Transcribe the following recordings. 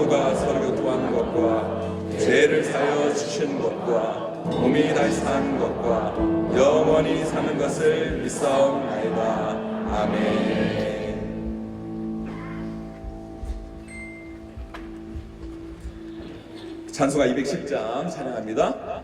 몸과 서로 교통하는 것과 죄를 사여 주시는 것과 몸이 다시 사는 것과 영원히 사는 것을 믿사옵나이다. 아멘. 찬송가 210장 찬양합니다.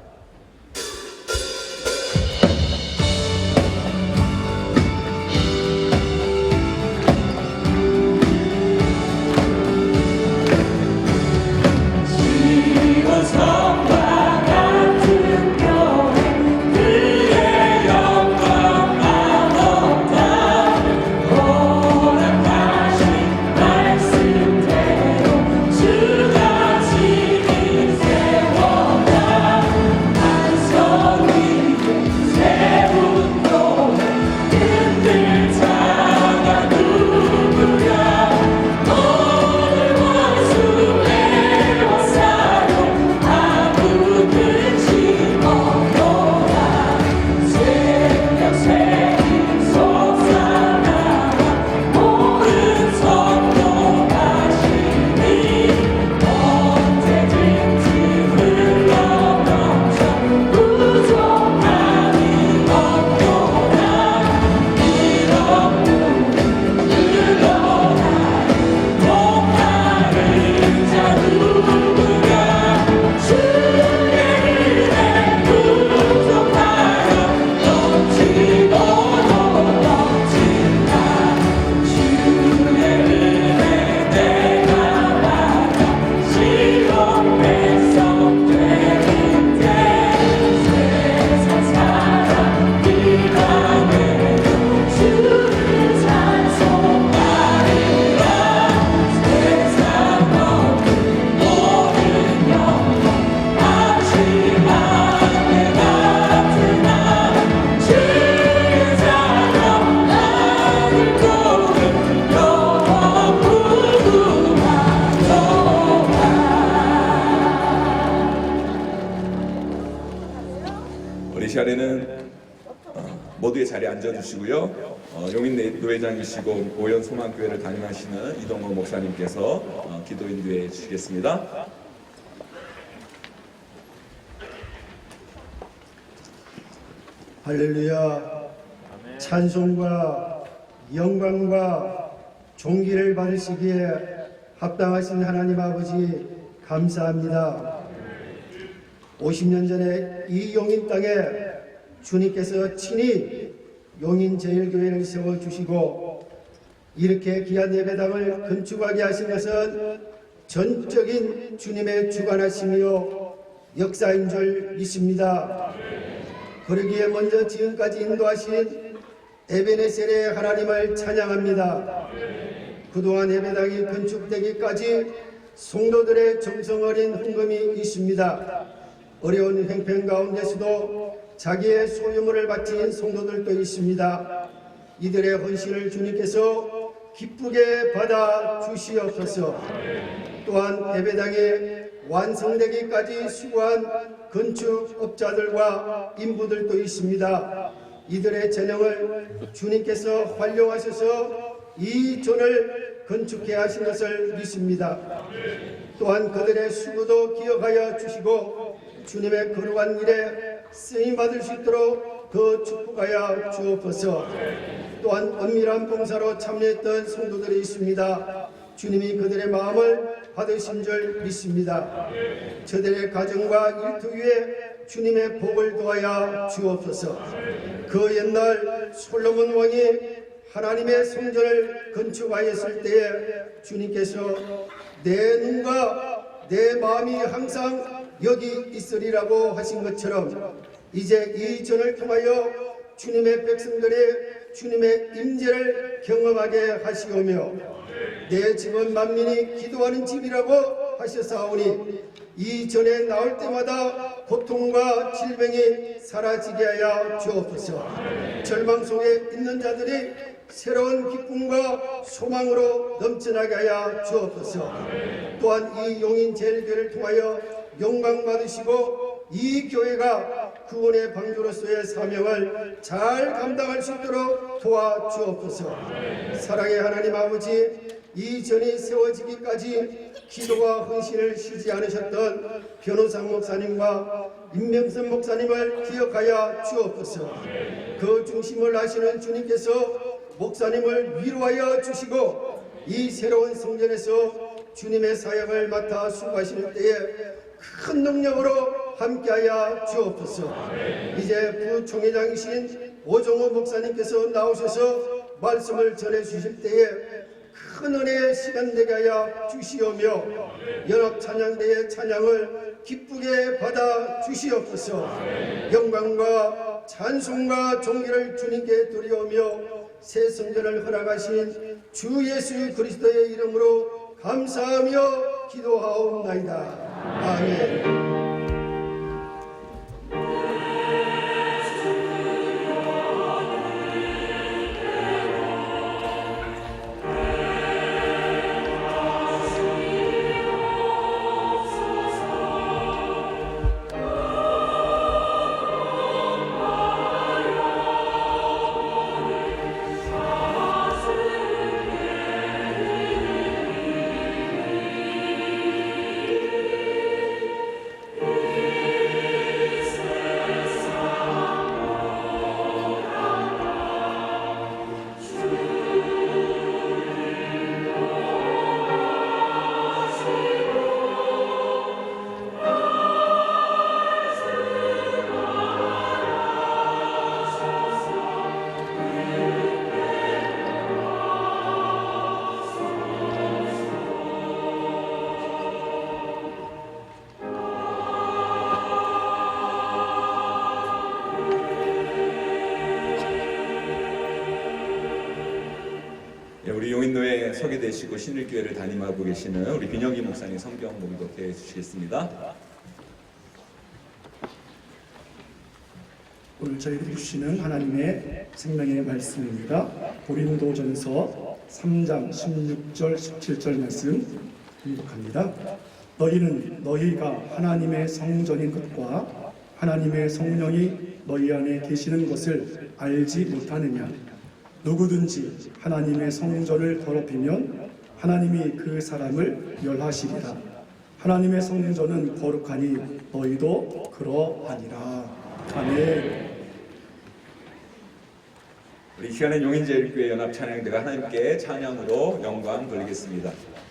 우리 시간에는 모두의 자리에 앉아주시고요. 용인 노회장이시고 오연 소망교회를 담임하시는 이동호 목사님께서 기도 인도해 주시겠습니다. 할렐루야. 찬송과 영광과 존귀를 받으시기에 합당하신 하나님 아버지 감사합니다. 50년 전에 이 용인 땅에 주님께서 친히 용인 제일교회를 세워주시고 이렇게 귀한 예배당을 건축하게 하신 것은 전적인 주님의 주관하심이요 역사인 줄 믿습니다. 그러기에 먼저 지금까지 인도하신 에베네셀의 하나님을 찬양합니다. 그동안 예배당이 건축되기까지 성도들의 정성 어린 헌금이 있습니다. 어려운 형편 가운데서도 자기의 소유물을 바친 성도들도 있습니다. 이들의 헌신을 주님께서 기쁘게 받아 주시옵소서. 또한 예배당이 완성되기까지 수고한 건축업자들과 인부들도 있습니다. 이들의 재능을 주님께서 활용하셔서 이 전을 건축해 하신 것을 믿습니다. 또한 그들의 수고도 기억하여 주시고 주님의 거룩한 일에 쓰임받을 수 있도록 더 축복하여 주옵소서. 또한 은밀한 봉사로 참여했던 성도들이 있습니다. 주님이 그들의 마음을 받으신 줄 믿습니다. 저들의 가정과 일터 위에 주님의 복을 도하여 주옵소서. 그 옛날 솔로몬 왕이 하나님의 성전을 건축하였을 때에 주님께서 내 눈과 내 마음이 항상 여기 있으리라고 하신 것처럼 이제 이 전을 통하여 주님의 백성들이 주님의 임재를 경험하게 하시오며 내 집은 만민이 기도하는 집이라고 하셨사오니 이 전에 나올 때마다 고통과 질병이 사라지게 하여 주옵소서. 절망 속에 있는 자들이 새로운 기쁨과 소망으로 넘쳐나게 하여 주옵소서. 또한 이 용인 제일교회를 통하여 영광 받으시고 이 교회가 구원의 방주로서의 사명을 잘 감당할 수 있도록 도와주옵소서. 사랑의 하나님 아버지, 이전이 세워지기까지 기도와 헌신을 쉬지 않으셨던 변호상 목사님과 임명선 목사님을 기억하여 주옵소서. 그 중심을 하시는 주님께서 목사님을 위로하여 주시고 이 새로운 성전에서 주님의 사역을 맡아 수고하시는 때에 큰 능력으로 함께하여 주옵소서. 이제 부총회장이신 오종호 목사님께서 나오셔서 말씀을 전해주실 때에 큰 은혜의 시간 되게 하여 주시오며 연합 찬양대의 찬양을 기쁘게 받아 주시옵소서. 영광과 찬송과 존귀를 주님께 드리오며 새 성전을 허락하신 주 예수 그리스도의 이름으로 감사하며 기도하옵나이다. 아멘. 우리 용인노에 서게 되시고 신일교회를 담임하고 계시는 우리 민영기 목사님 성경 봉독해 주시겠습니다. 오늘 저희들이 주시는 하나님의 생명의 말씀입니다. 고린도전서 3장 16절 17절 말씀 봉독합니다. 너희는 너희가 하나님의 성전인 것과 하나님의 성령이 너희 안에 계시는 것을 알지 못하느냐. 누구든지 하나님의 성전을 더럽히면 하나님이 그 사람을 멸하시리라. 하나님의 성전은 거룩하니 너희도 그러하니라. 아멘. 우리 시간에 용인제일교회 연합 찬양대가 하나님께 찬양으로 영광 돌리겠습니다. 영광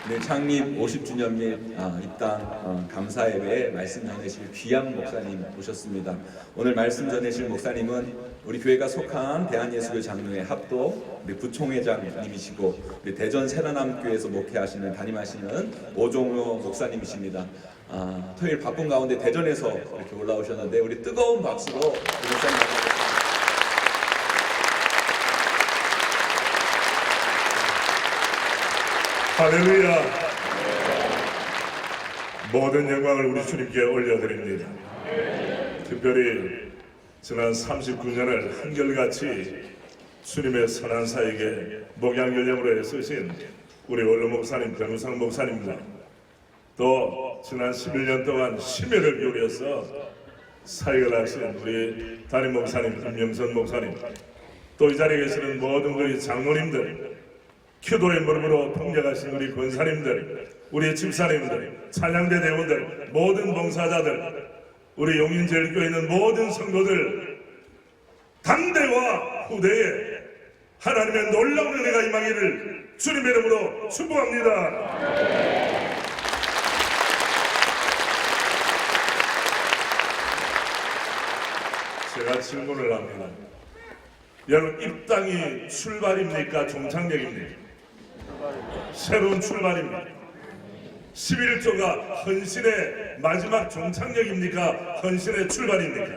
네, 창립 50주년 및 입당 감사 예배에 말씀 전해실 귀한 목사님 오셨습니다. 오늘 말씀 전해실 목사님은 우리 교회가 속한 대한예수교 장로회 합도 우리 부총회장님이시고 우리 대전 새로남교회에서 목회하시는 담임하시는 오종호 목사님이십니다. 토요일 바쁜 가운데 대전에서 이렇게 올라오셨는데 우리 뜨거운 박수로 우리 목사님 만나겠습니다. 할렐루야. 모든 영광을 우리 주님께 올려드립니다. 특별히 지난 39년을 한결같이 주님의 선한 사에게 목양연령으로 애쓰신 우리 원로 목사님, 변우상 목사님과 또 지난 11년 동안 심혈을 기울여서 사역을 하신 우리 담임 목사님, 김명선 목사님, 또 이 자리에 계시는 모든 우리 장로님들, 기도의 무릎으로 통역하신 우리 권사님들, 우리 집사님들, 찬양대 대원들, 모든 봉사자들, 우리 용인제일교에 있는 모든 성도들, 당대와 후대에 하나님의 놀라운 은혜가 임하기를 주님의 이름으로 축복합니다. 제가 질문을 합니다. 여러분, 입당이 출발입니까? 종착역입니까? 새로운 출발입니다. 11조가 헌신의 마지막 종착역입니까? 헌신의 출발입니까?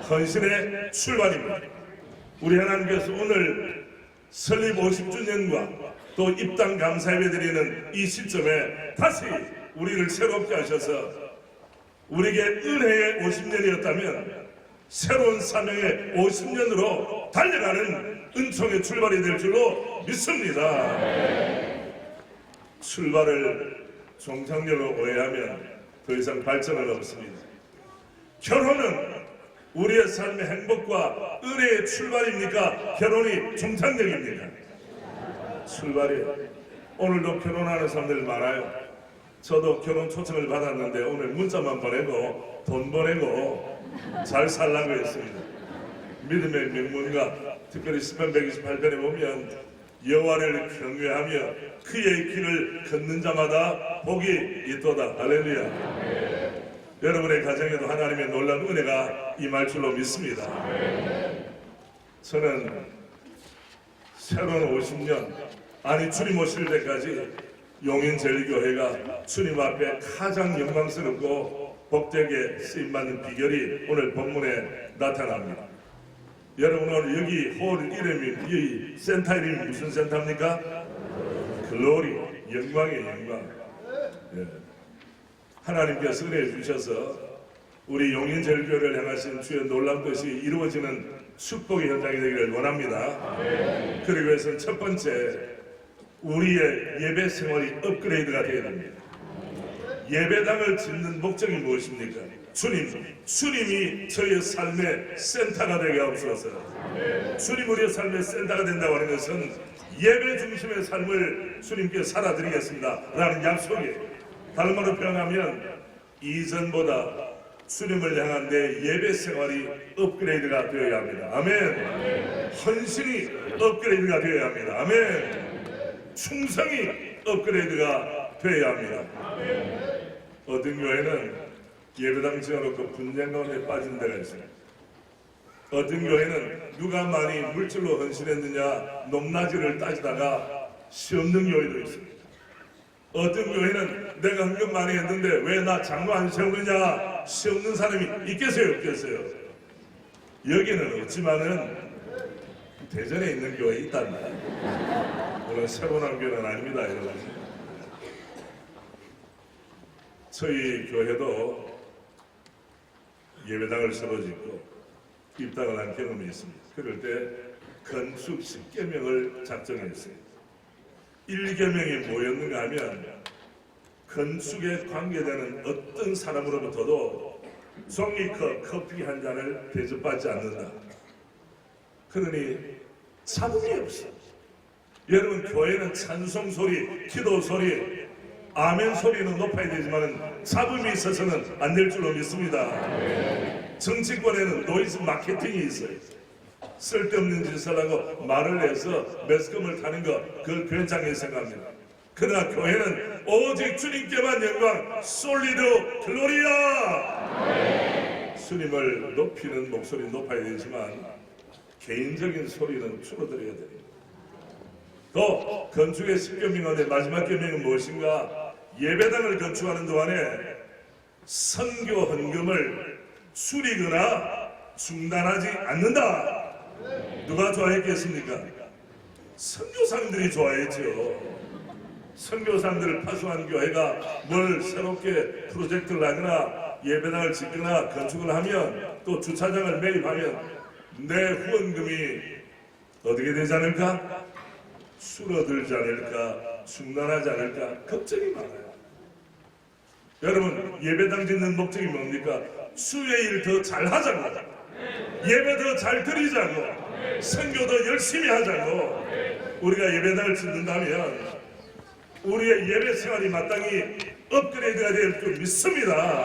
헌신의 출발입니다. 우리 하나님께서 오늘 설립 50주년과 또 입당 감사예배 드리는 이 시점에 다시 우리를 새롭게 하셔서 우리에게 은혜의 50년이었다면 새로운 사명의 50년으로 달려가는 은총의 출발이 될 줄로 믿습니다. 출발을 종착역으로 오해하면 더 이상 발전은 없습니다. 결혼은 우리의 삶의 행복과 은혜의 출발입니까? 결혼이 종착역입니까? 출발이에요. 오늘도 결혼하는 사람들 많아요. 저도 결혼 초청을 받았는데 오늘 문자만 보내고 돈 보내고 잘 살라고 했습니다. 믿음의 명문가 특별히 시편 128편에 보면 여호와를 경외하며 그의 길을 걷는 자마다 복이 있도다. 할렐루야. 여러분의 가정에도 하나님의 놀라운 은혜가 임할 줄로 믿습니다. 저는 새로운 50년, 아니 주님 오실 때까지 용인제일교회가 주님 앞에 가장 영광스럽고 복되게 쓰임받는 비결이 오늘 본문에 나타납니다. 여러분, 오늘 여기 홀 이름이, 이 센터 이름이 무슨 센터입니까? 글로리, 영광의 영광. 예. 하나님께서 은혜 주셔서 우리 용인제일교회를 향하신 주의 놀라운 것이 이루어지는 축복의 현장이 되기를 원합니다. 그리고 해서 첫 번째, 우리의 예배 생활이 업그레이드가 되어야 합니다. 예배당을 짓는 목적이 무엇입니까? 주님이 저희의 삶의 센터가 되게 하옵소서. 주님 우리의 삶의 센터가 된다고 하는 것은 예배 중심의 삶을 주님께 살아드리겠습니다 라는 약속이에요. 다른 말로 표현하면 이전보다 주님을 향한 내 예배 생활이 업그레이드가 되어야 합니다. 아멘. 헌신이 업그레이드가 되어야 합니다. 아멘. 충성이 업그레이드가 되어야 합니다. 어떤 교회는 예배당 지어놓고 분쟁 가운데 빠진 데가 있어요. 어떤 교회는 누가 많이 물질로 헌신했느냐 높낮이를 따지다가 시 없는 교회도 있습니다. 어떤 교회는 내가 헌금 많이 했는데 왜 나 장로 안 세우느냐 시 없는 사람이 있겠어요 없겠어요? 여기는 없지만은 대전에 있는 교회 있답니다. 물론 새로운 교회는 아닙니다 여러분. 저희 교회도 예배당을 새로 짓고 입당을 한 경험이 있습니다. 그럴 때 건축 10계명을 작정했어요. 1계명이 뭐였는가 하면 건축에 관계되는 어떤 사람으로부터도 종이컵 커피 한 잔을 대접받지 않는다. 그러니 잡음이 없어. 여러분, 교회는 찬송 소리, 기도 소리, 아멘 소리는 높아야 되지만 잡음이 있어서는 안 될 줄로 믿습니다. 정치권에는 노이즈 마케팅이 있어요. 쓸데없는 짓을 하고 말을 해서 매스컴을 타는 거 그걸 괜찮게 생각합니다. 그러나 교회는 오직 주님께만 영광, 솔리드 글로리아. 주님을 높이는 목소리 높아야 되지만 개인적인 소리는 줄어들어야 됩니다. 또 건축의 10계명의 마지막 계명은 무엇인가? 예배당을 건축하는 동안에 선교 헌금을 줄이거나 중단하지 않는다. 누가 좋아했겠습니까? 선교사님들이 좋아했죠. 선교사님들을 파송한 교회가 뭘 새롭게 프로젝트를 하거나 예배당을 짓거나 건축을 하면 또 주차장을 매입하면 내 후원금이 어떻게 되지 않을까? 줄어들지 않을까? 중단하지 않을까? 걱정이 많아요. 여러분, 예배당 짓는 목적이 뭡니까? 주의 일 더 잘하자고, 예배 더 잘 드리자고, 선교 더 열심히 하자고. 우리가 예배당을 짓는다면 우리의 예배 생활이 마땅히 업그레이드가 될 줄 믿습니다.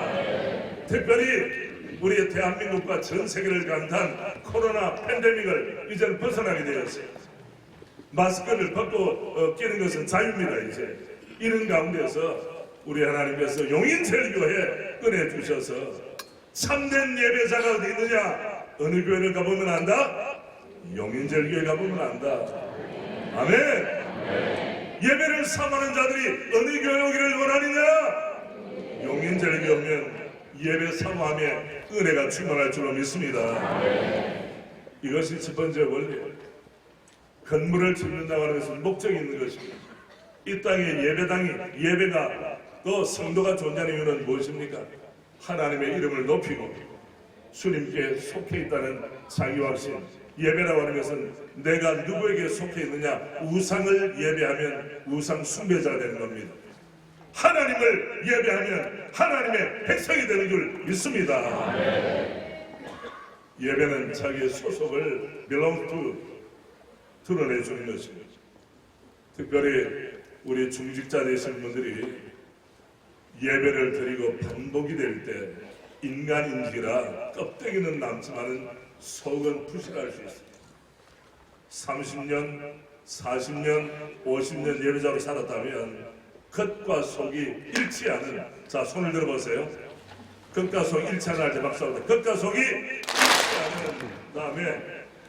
특별히 우리의 대한민국과 전 세계를 강타한 코로나 팬데믹을 이제는 벗어나게 되었어요. 마스크를 벗고 끼는 것은 자유입니다. 이제 이런 가운데서 우리 하나님께서 용인제일교회 은혜 주셔서 참된 예배자가 어디 있느냐? 어느 교회를 가보면 안다? 용인제일교회 가보면 안다. 아멘. 예배를 사모하는 자들이 어느 교회 오기를 원하느냐? 용인제일교회 오면 예배 사모함에 은혜가 충만할 줄로 믿습니다. 이것이 첫 번째 원리예요. 건물을 짓는다고 하는 것은 목적이 있는 것입니다. 이 땅에 예배가 또 성도가 존재하는 이유는 무엇입니까? 하나님의 이름을 높이고 주님께 속해 있다는 자기 확신. 예배라고 하는 것은 내가 누구에게 속해 있느냐? 우상을 예배하면 우상 숭배자가 되는 겁니다. 하나님을 예배하면 하나님의 백성이 되는 줄 믿습니다. 예배는 자기의 소속을 belong to 드러내주는 것입니다. 특별히 우리 중직자 되신 분들이 예배를 드리고 반복이 될 때 인간인지라 껍데기는 남지만은 속은 부실할 수 있습니다. 30년, 40년, 50년 예배자로 살았다면 겉과 속이 일치하는, 자 손을 들어보세요. 겉과 속이 일치하는 할 때 박수 한번. 겉과 속이 일치하는 다음에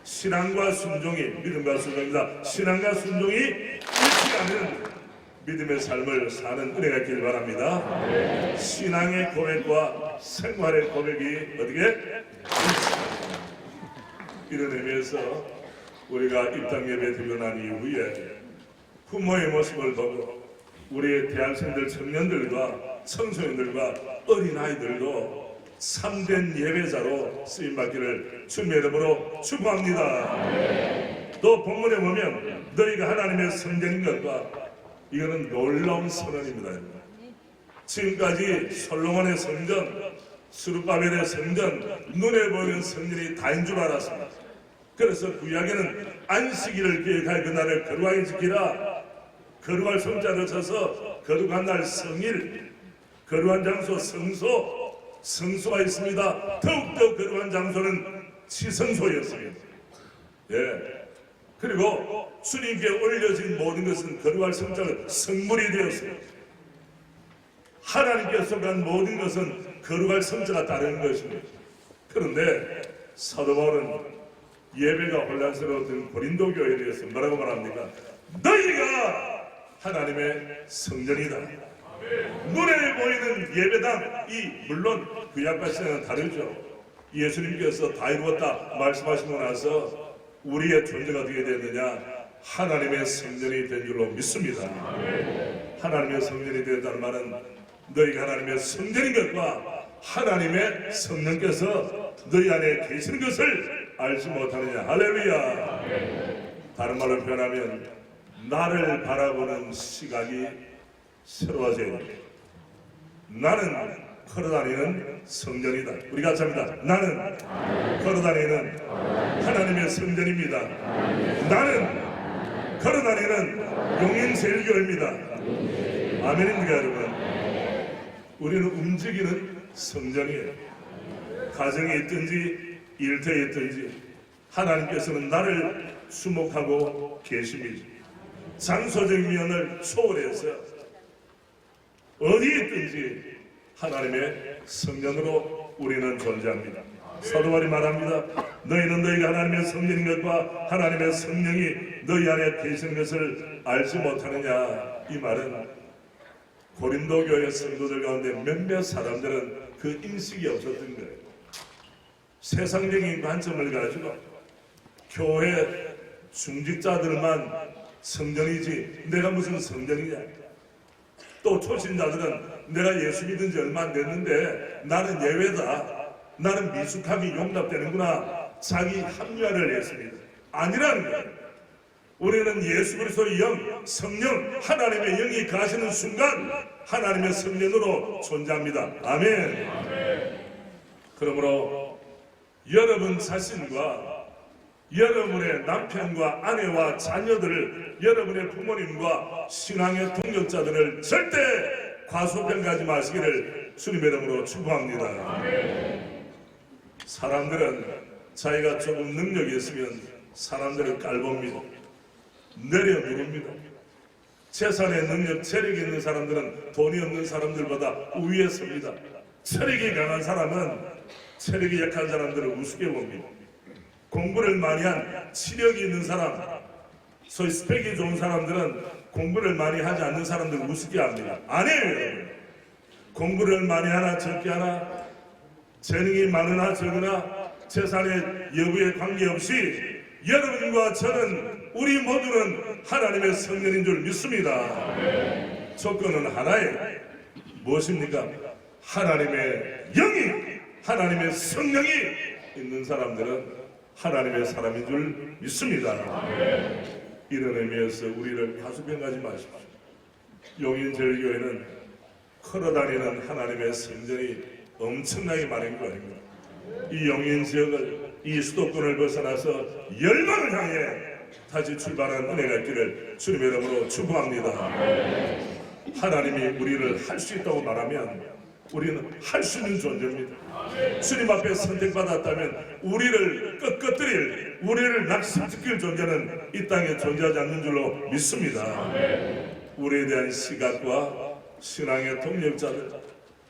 신앙과 순종이, 믿음과 순종입니다. 신앙과 순종이 일치하는 믿음의 삶을 사는 은혜가 있기를 바랍니다. 신앙의 고백과 생활의 고백이 어떻게? 이런 의미에서 우리가 입당 예배 드리고 난 이후에 부모의 모습을 보고 우리의 대학생들, 청년들과 청소년들과 어린아이들도 참된 예배자로 쓰임받기를 주님의 이름으로 축복합니다. 또 본문에 보면 너희가 하나님의 성전인 것과 이거는 놀라운 선언입니다. 지금까지 솔로몬의 성전, 스룹바벨의 성전, 눈에 보이는 성전이 다인 줄 알았습니다. 그래서 구약에는 안식일을 기획하여 그날을 거룩하게 지키라. 거룩할 성자를 쳐서 거룩한 날 성일, 거룩한 장소 성소, 성소가 있습니다. 더욱더 거룩한 장소는 지성소였습니다. 예. 그리고 주님께 올려진 모든 것은 거룩할 성자가 성물이 되었습니다. 하나님께 속한 모든 것은 거룩할 성자가 따르는 것입니다. 그런데 사도 바울은 예배가 혼란스러웠던 고린도 교회에 대해서 뭐라고 말합니까? 너희가 하나님의 성전이다. 눈에 보이는 예배당, 물론 구약과 신약은 다르죠. 예수님께서 다 이루었다 말씀하시고 나서 우리의 존재가 어떻게 되느냐? 하나님의 성전이 된 줄로 믿습니다. 하나님의 성전이 되었다는 말은 너희가 하나님의 성전인 것과 하나님의 성령께서 너희 안에 계시는 것을 알지 못하느냐. 할렐루야. 다른 말로 표현하면 나를 바라보는 시각이 새로워져야 됩니다. 나는 걸어다니는 성전이다. 우리 같이 합니다. 나는 걸어다니는 하나님의 성전입니다. 나는 걸어다니는 용인제일교회입니다. 아멘입니까 여러분? 우리는 움직이는 성전이에요. 가정에 있든지 일터에 있든지 하나님께서는 나를 주목하고 계십니다. 장소적 면을 초월해서 어디 있든지 하나님의 성전으로 우리는 존재합니다. 사도 바울이 말합니다. 너희는 너희가 하나님의 성전인 것과 하나님의 성령이 너희 안에 계시는 것을 알지 못하느냐. 이 말은 고린도 교회 성도들 가운데 몇몇 사람들은 그 인식이 없었던 거예요. 세상적인 관점을 가지고 교회 중직자들만 성전이지 내가 무슨 성전이냐. 또 초신자들은 내가 예수 믿은 지 얼마 안 됐는데 나는 예외다. 나는 미숙함이 용납되는구나. 자기 합리화를 했습니다. 아니라는 거예요. 우리는 예수 그리스도의 영, 성령, 하나님의 영이 가시는 순간 하나님의 성전으로 존재합니다. 아멘. 그러므로 여러분 자신과 여러분의 남편과 아내와 자녀들을, 여러분의 부모님과 신앙의 동역자들을 절대 과소평가하지 마시기를 주님의 이름으로 축복합니다. 사람들은 자기가 조금 능력이 있으면 사람들을 깔봅니다. 내려누릅니다. 재산의 능력, 체력이 있는 사람들은 돈이 없는 사람들보다 우위에 섭니다. 체력이 강한 사람은 체력이 약한 사람들을 우습게 봅니다. 공부를 많이 한 치력이 있는 사람, 소위 스펙이 좋은 사람들은 공부를 많이 하지 않는 사람들을 우습게 합니다. 아니에요, 여러분. 공부를 많이 하나 적게 하나, 재능이 많으나 적으나 재산의 여부에 관계없이 여러분과 저는, 우리 모두는 하나님의 성전인 줄 믿습니다. 조건은 하나예요. 무엇입니까? 하나님의 영이, 하나님의 성령이 있는 사람들은 하나님의 사람인 줄 믿습니다. 이런 의미에서 우리를 가수평가하지 마십시오. 용인제일교회는 걸어다니는 하나님의 성전이 엄청나게 많은 거 아닙니까? 이 용인 지역을, 이 수도권을 벗어나서 열방을 향해 다시 출발한 은혜가 있기를 주님의 이름으로 축복합니다. 하나님이 우리를 할 수 있다고 말하면 우리는 할 수 있는 존재입니다. 주님 앞에 선택받았다면 우리를 꺾어뜨릴, 우리를 낙심시킬 존재는 이 땅에 존재하지 않는 줄로 믿습니다. 우리에 대한 시각과 신앙의 동력자들,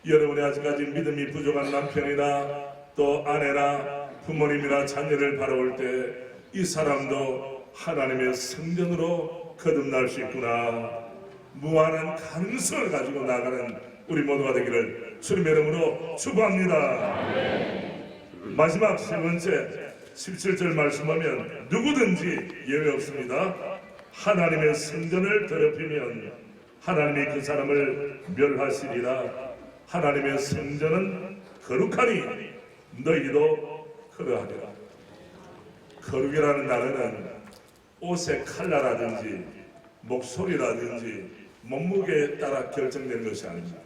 여러분이 아직까지 믿음이 부족한 남편이나 또 아내나 부모님이나 자녀를 바라볼 때 이 사람도 하나님의 성전으로 거듭날 수 있구나, 무한한 가능성을 가지고 나가는 우리 모두가 되기를 주님의 이름으로 축복합니다. 마지막 세 번째 17절 말씀 보면 누구든지 예외 없습니다. 하나님의 성전을 더럽히면 하나님이 그 사람을 멸하시리라. 하나님의 성전은 거룩하니 너희도 그러하리라. 거룩이라는 단어는 옷의 컬러라든지 목소리라든지 몸무게에 따라 결정되는 것이 아닙니다.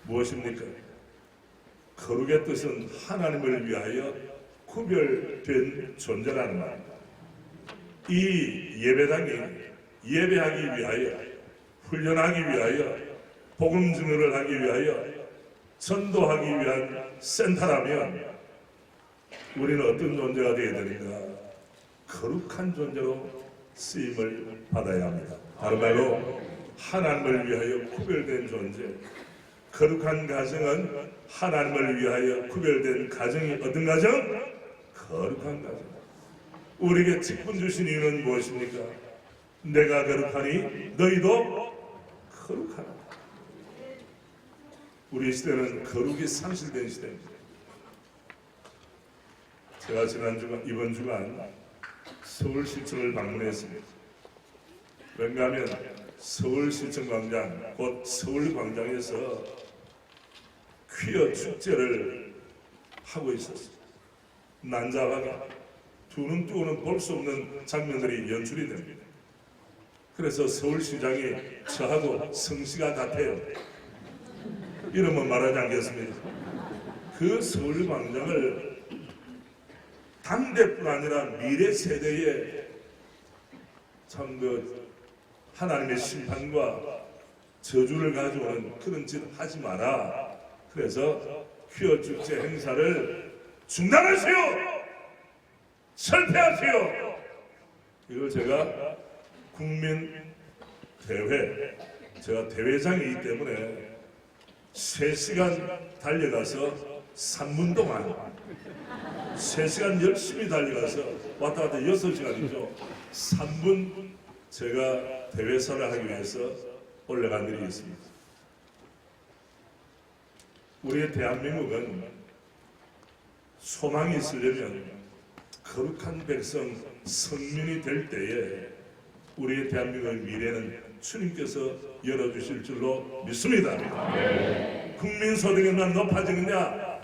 무엇입니까? 거룩의 뜻은 하나님을 위하여 구별된 존재라는 말입니다. 이 예배당이 예배하기 위하여, 훈련하기 위하여, 복음 증거를 하기 위하여, 전도하기 위한 센터라면 우리는 어떤 존재가 되어야 되는가? 거룩한 존재로 쓰임을 받아야 합니다. 다른 말로 하나님을 위하여 구별된 존재. 거룩한 가정은 하나님을 위하여 구별된 가정이 어떤 가정? 거룩한 가정. 우리에게 직분 주신 이유는 무엇입니까? 내가 거룩하니 너희도 거룩하라. 우리 시대는 거룩이 상실된 시대입니다. 제가 이번 주간 서울시청을 방문했습니다. 왜냐하면 서울시청 광장, 곧 서울광장에서 퀴어 축제를 하고 있었어요. 난잡하게 두 눈 뜨고는 볼 수 없는 장면들이 연출이 됩니다. 그래서 서울시장이 저하고 성씨가 같아요. 이름은 말하지 않겠습니다. 그 서울광장을 당대뿐 아니라 미래 세대에 참 하나님의 심판과 저주를 가져오는 그런 짓 하지 마라. 그래서 퀴어 축제 행사를 중단하세요. 철폐하세요. 이걸 제가 국민 대회, 제가 대회장이기 때문에 3시간 달려가서 3분 동안 3시간 열심히 달려가서 왔다 갔다 6시간이죠. 3분 제가 대회사를 하기 위해서 올라간 일이 있습니다. 우리의 대한민국은 소망이 있으려면 거룩한 백성 선민이 될 때에 우리의 대한민국의 미래는 주님께서 열어주실 줄로 믿습니다. 국민소득이 얼마나 높아지느냐,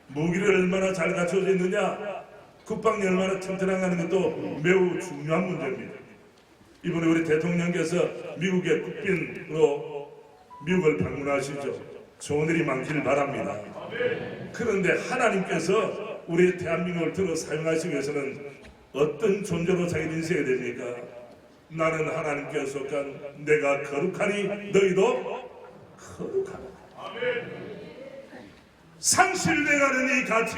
무기를 얼마나 잘 갖춰져 있느냐, 국방이 얼마나 튼튼한가 하는 것도 매우 중요한 문제입니다. 이번에 우리 대통령께서 미국의 국빈으로 미국을 방문하시죠. 좋은 일이 많기를 바랍니다. 그런데 하나님께서 우리 대한민국을 들어 사용하시기 위해서는 어떤 존재로 자기를 인식해야 됩니까? 나는 하나님께 속한 내가 거룩하니 너희도 거룩하라. 상실돼가는 이 가치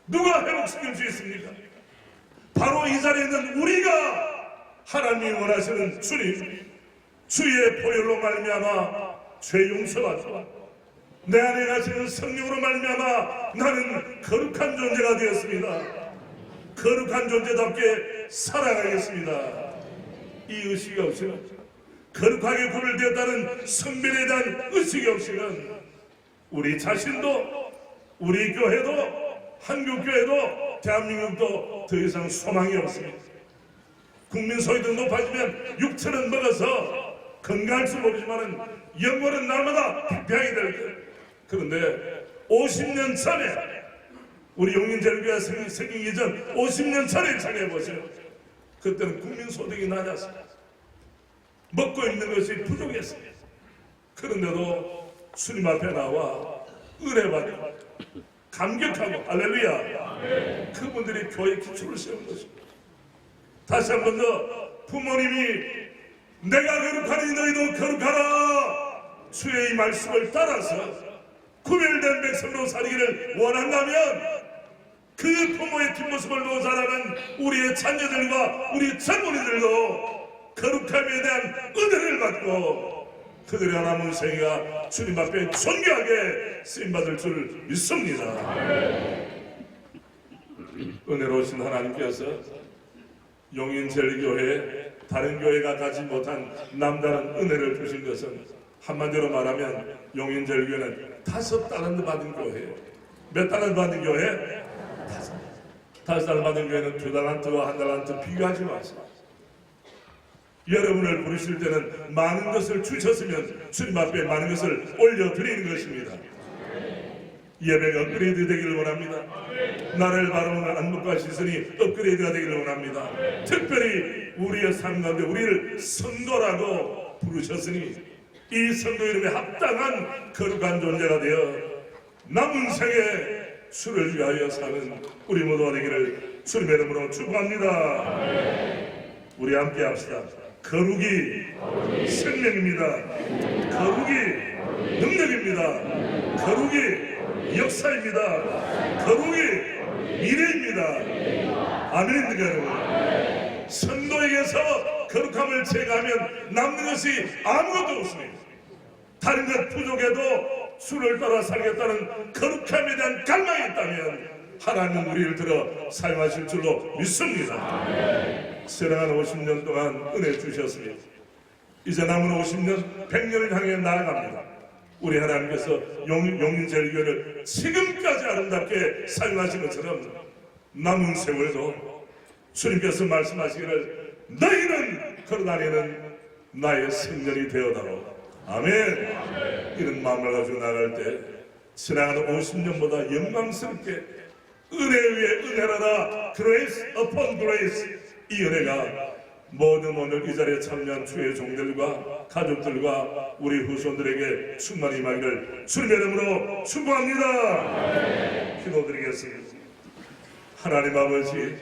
누가 회복시킬 수 있습니까? 바로 이 자리에 있는 우리가 하나님이 원하시는 주님, 주의 보혈로 말미암아 죄 용서받고 내 안에 가시는 성령으로 말미암아 나는 거룩한 존재가 되었습니다. 거룩한 존재답게 살아가겠습니다. 이 의식이 없이는, 거룩하게 구별되었다는 성별에 대한 의식이 없이는 우리 자신도, 우리 교회도, 한국교회도, 대한민국도 더 이상 소망이 없습니다. 국민 소유도 높아지면 육체는 먹어서 건강할 수 모르지만 영혼은 날마다 피폐하게 될 거예요. 그런데 50년 전에 우리 용인제일교회가 생기기 이전 50년 전에 생각해보세요. 그때는 국민소득이 낮았어요. 먹고 있는 것이 부족했어요. 그런데도 주님 앞에 나와 은혜 받고 감격하고 할렐루야, 그분들이 교회 기초를 세운 것입니다. 다시 한 번 더 부모님이 내가 거룩하니 너희도 거룩하라, 주의 이 말씀을 따라서 구별된 백성으로 살기를 원한다면 그 부모의 뒷모습을 보고 자라는 우리의 자녀들과 우리 젊은이들도 거룩함에 대한 은혜를 받고 그들의 남은 생애가 주님 앞에 존귀하게 쓰임받을 줄 믿습니다. 은혜로우신 하나님께서 용인제일교회에 다른 교회가 가지 못한 남다른 은혜를 주신 것은 한마디로 말하면 용인제일교회는 5달란트 받은 교회예요. 몇 달란트 받은 교회? 5달란트 받은 교회는 2달란트와 1달란트 비교하지 마세요. 여러분을 부르실 때는 많은 것을 주셨으면 주님 앞에 많은 것을 올려드리는 것입니다. 예배가 업그레이드 되기를 원합니다. 나를 바라보는 안목과 시선이 업그레이드가 되기를 원합니다. 특별히 우리의 삶 가운데 우리를 성도라고 부르셨으니 이 성도 이름에 합당한 거룩한 존재가 되어 남은 생에 주를 위하여 사는 우리 모두가 되기를 주님의 이름으로 축복합니다. 우리 함께 합시다. 거룩이 생명입니다. 거룩이 능력입니다. 거룩이 역사입니다. 거룩이 미래입니다. 아멘입니까 여러분? 성도에게서 거룩함을 제거하면 남는 것이 아무것도 없습니다. 다른 것 부족해도 주를 따라 살겠다는 거룩함에 대한 갈망이 있다면 하나님은 우리를 들어 사용하실 줄로 믿습니다. 지나간 50년 동안 은혜 주셨습니다. 이제 남은 50년, 100년을 향해 나아갑니다. 우리 하나님께서 용인제일교회를 지금까지 아름답게 사용하신 것처럼 남은 세월도 주님께서 말씀하시기를 너희는 걸어다니는 나의 성전이 되어다오. 아멘. 이런 마음을 가지고 나갈 때 지나가는 50년보다 영광스럽게 은혜 위에 은혜라다, grace upon grace, 이 은혜가 모든 오늘 이 자리에 참여한 주의 종들과 가족들과 우리 후손들에게 충만히 임하기를 주님의 이름으로 축복합니다. 기도드리겠습니다. 하나님 아버지,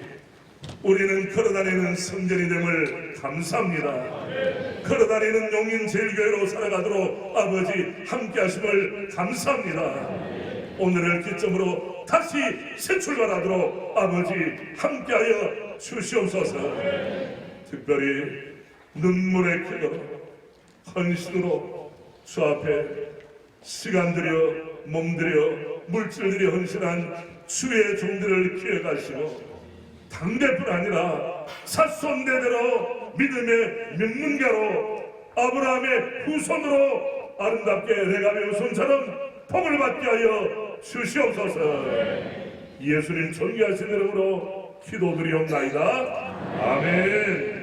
우리는 걸어다니는 성전이 됨을 감사합니다. 걸어다니는 용인제일교회로 살아가도록 아버지 함께 하심을 감사합니다. 오늘을 기점으로 다시 새 출발하도록 아버지 함께하여 주시옵소서. 특별히 눈물의 기도로 헌신으로 주 앞에 시간 들여 몸 들여 물질 들여 헌신한 주의 종들을 기억하시고 당대뿐 아니라 사손대대로 믿음의 명문가로 아브라함의 후손으로 아름답게 레갑의 후손처럼 복을 받게 하여 주시옵소서. 예수님 존귀하신 이름으로 기도드리옵나이다. 아멘.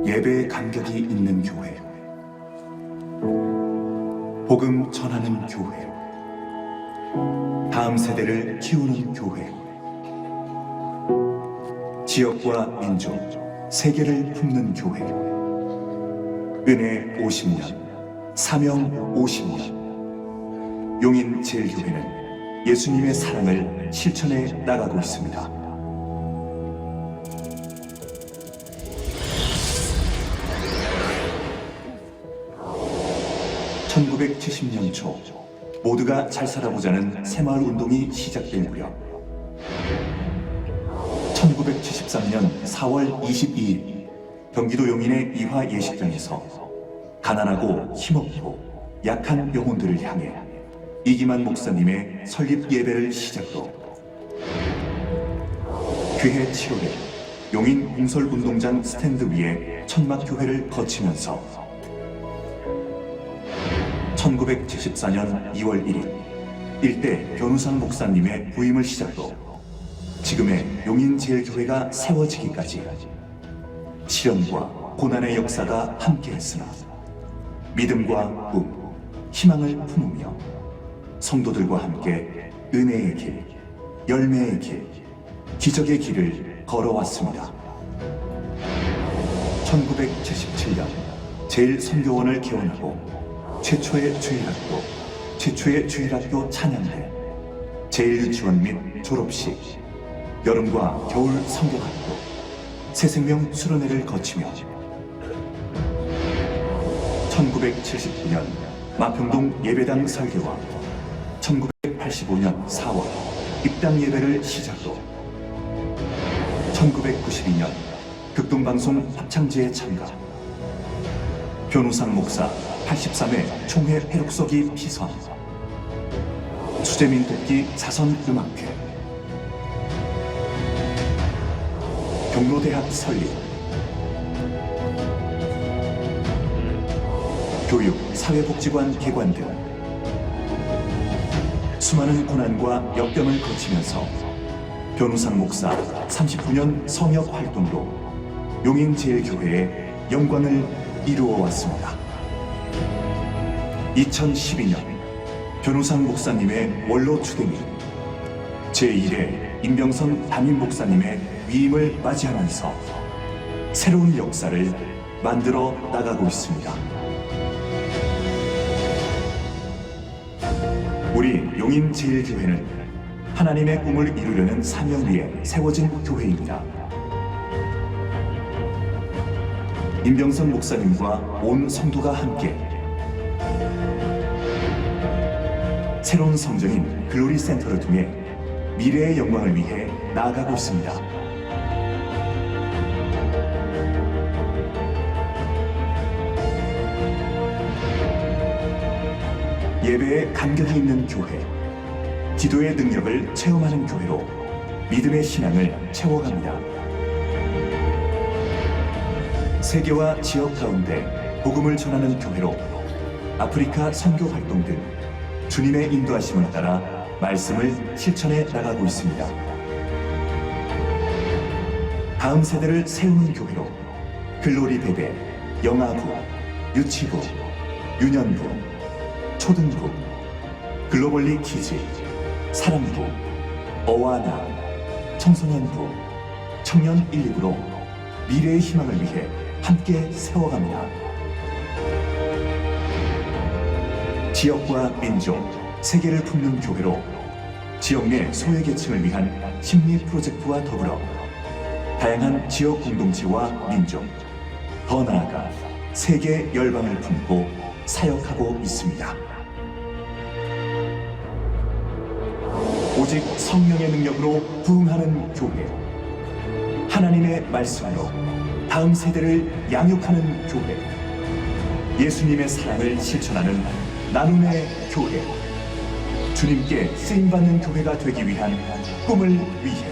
예배의 간격이 있는 교회, 복음 전하는 교회, 다음 세대를 키우는 교회, 지역과 민족, 세계를 품는 교회, 은혜 50년, 사명 50년, 용인 제일교회는 예수님의 사랑을 실천해 나가고 있습니다. 1970년 초 모두가 잘 살아보자는 새마을 운동이 시작된 무렵 1973년 4월 22일 경기도 용인의 이화 예식장에서 가난하고 힘없고 약한 영혼들을 향해 이기만 목사님의 설립 예배를 시작으로 그해 7월에 용인 공설운동장 스탠드 위에 천막교회를 거치면서 1974년 2월 1일 일대 변우상 목사님의 부임을 시작으로 지금의 용인제일교회가 세워지기까지 시련과 고난의 역사가 함께했으나 믿음과 꿈, 희망을 품으며 성도들과 함께 은혜의 길, 열매의 길, 기적의 길을 걸어왔습니다. 1977년 제일선교원을 개원하고 최초의 주일학교 찬양대, 제일유치원 및 졸업식, 여름과 겨울 성경학교, 새생명 수련회를 거치며 1979년 마평동 예배당 설계와 1985년 4월 입당 예배를 시작으로 1992년 극동방송 합창제에 참가, 변우상 목사 83회 총회 회록서기 피선, 수재민 돕기 사선음악회, 경로대학 설립, 교육, 사회복지관 개관 등 수많은 고난과 역경을 거치면서 변우상 목사 39년 성역 활동으로 용인제일교회의 영광을 이루어왔습니다. 2012년 변우상 목사님의 원로 추대미 제1회 임병선 담임 목사님의 위임을 맞이하면서 새로운 역사를 만들어 나가고 있습니다. 우리 용인제일교회는 하나님의 꿈을 이루려는 사명 위에 세워진 교회입니다. 임병선 목사님과 온 성도가 함께 새로운 성전인 글로리 센터를 통해 미래의 영광을 위해 나아가고 있습니다. 예배에 간격이 있는 교회, 기도의 능력을 체험하는 교회로 믿음의 신앙을 채워갑니다. 세계와 지역 가운데 복음을 전하는 교회로 아프리카 선교 활동 등 주님의 인도하심을 따라 말씀을 실천해 나가고 있습니다. 다음 세대를 세우는 교회로 글로리 베베, 영아부, 유치부, 유년부, 초등부, 글로벌리 키즈, 사랑부, 어와나, 청소년부, 청년 1, 2부로 미래의 희망을 위해 함께 세워갑니다. 지역과 민족, 세계를 품는 교회로 지역 내 소외계층을 위한 심리 프로젝트와 더불어 다양한 지역 공동체와 민족, 더 나아가 세계 열방을 품고 사역하고 있습니다. 오직 성령의 능력으로 부흥하는 교회, 하나님의 말씀으로 다음 세대를 양육하는 교회, 예수님의 사랑을 실천하는 나눔의 교회, 주님께 쓰임받는 교회가 되기 위한 꿈을 위해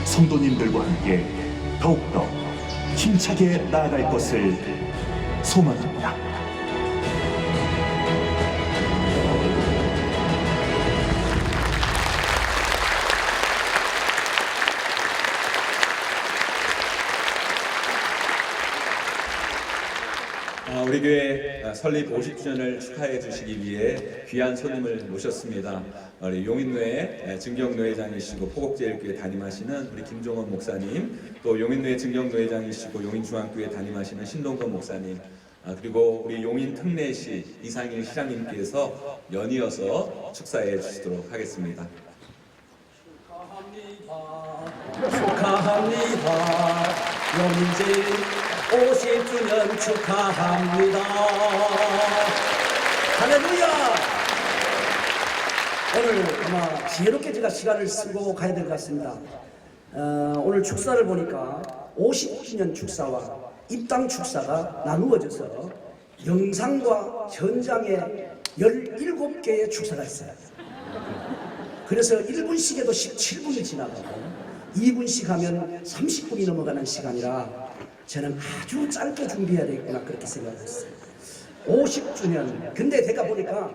성도님들과 함께 더욱더 힘차게 나아갈 것을 소망합니다. 우리 교회 설립 50주년을 축하해 주시기 위해 귀한 손님을 모셨습니다. 우리 용인노회 증경노회장이시고 포곡제일교회 담임하시는 우리 김종원 목사님, 또 용인노회 증경노회장이시고 용인중앙교회 담임하시는 신동건 목사님, 그리고 우리 용인 특례시 이상일 시장님께서 연이어서 축사해 주시도록 하겠습니다. 축하합니다. 용인제 50주년 축하합니다. 할렐루야! 오늘 아마 지혜롭게 제가 시간을 쓰고 가야 될 것 같습니다. 오늘 축사를 보니까 50주년 축사와 입당 축사가 나누어져서 영상과 현장에 17개의 축사가 있어요. 그래서 1분씩 해도 17분이 지나가고 2분씩 하면 30분이 넘어가는 시간이라 저는 아주 짧게 준비해야 되겠구나 그렇게 생각했어요. 50주년. 근데 제가 보니까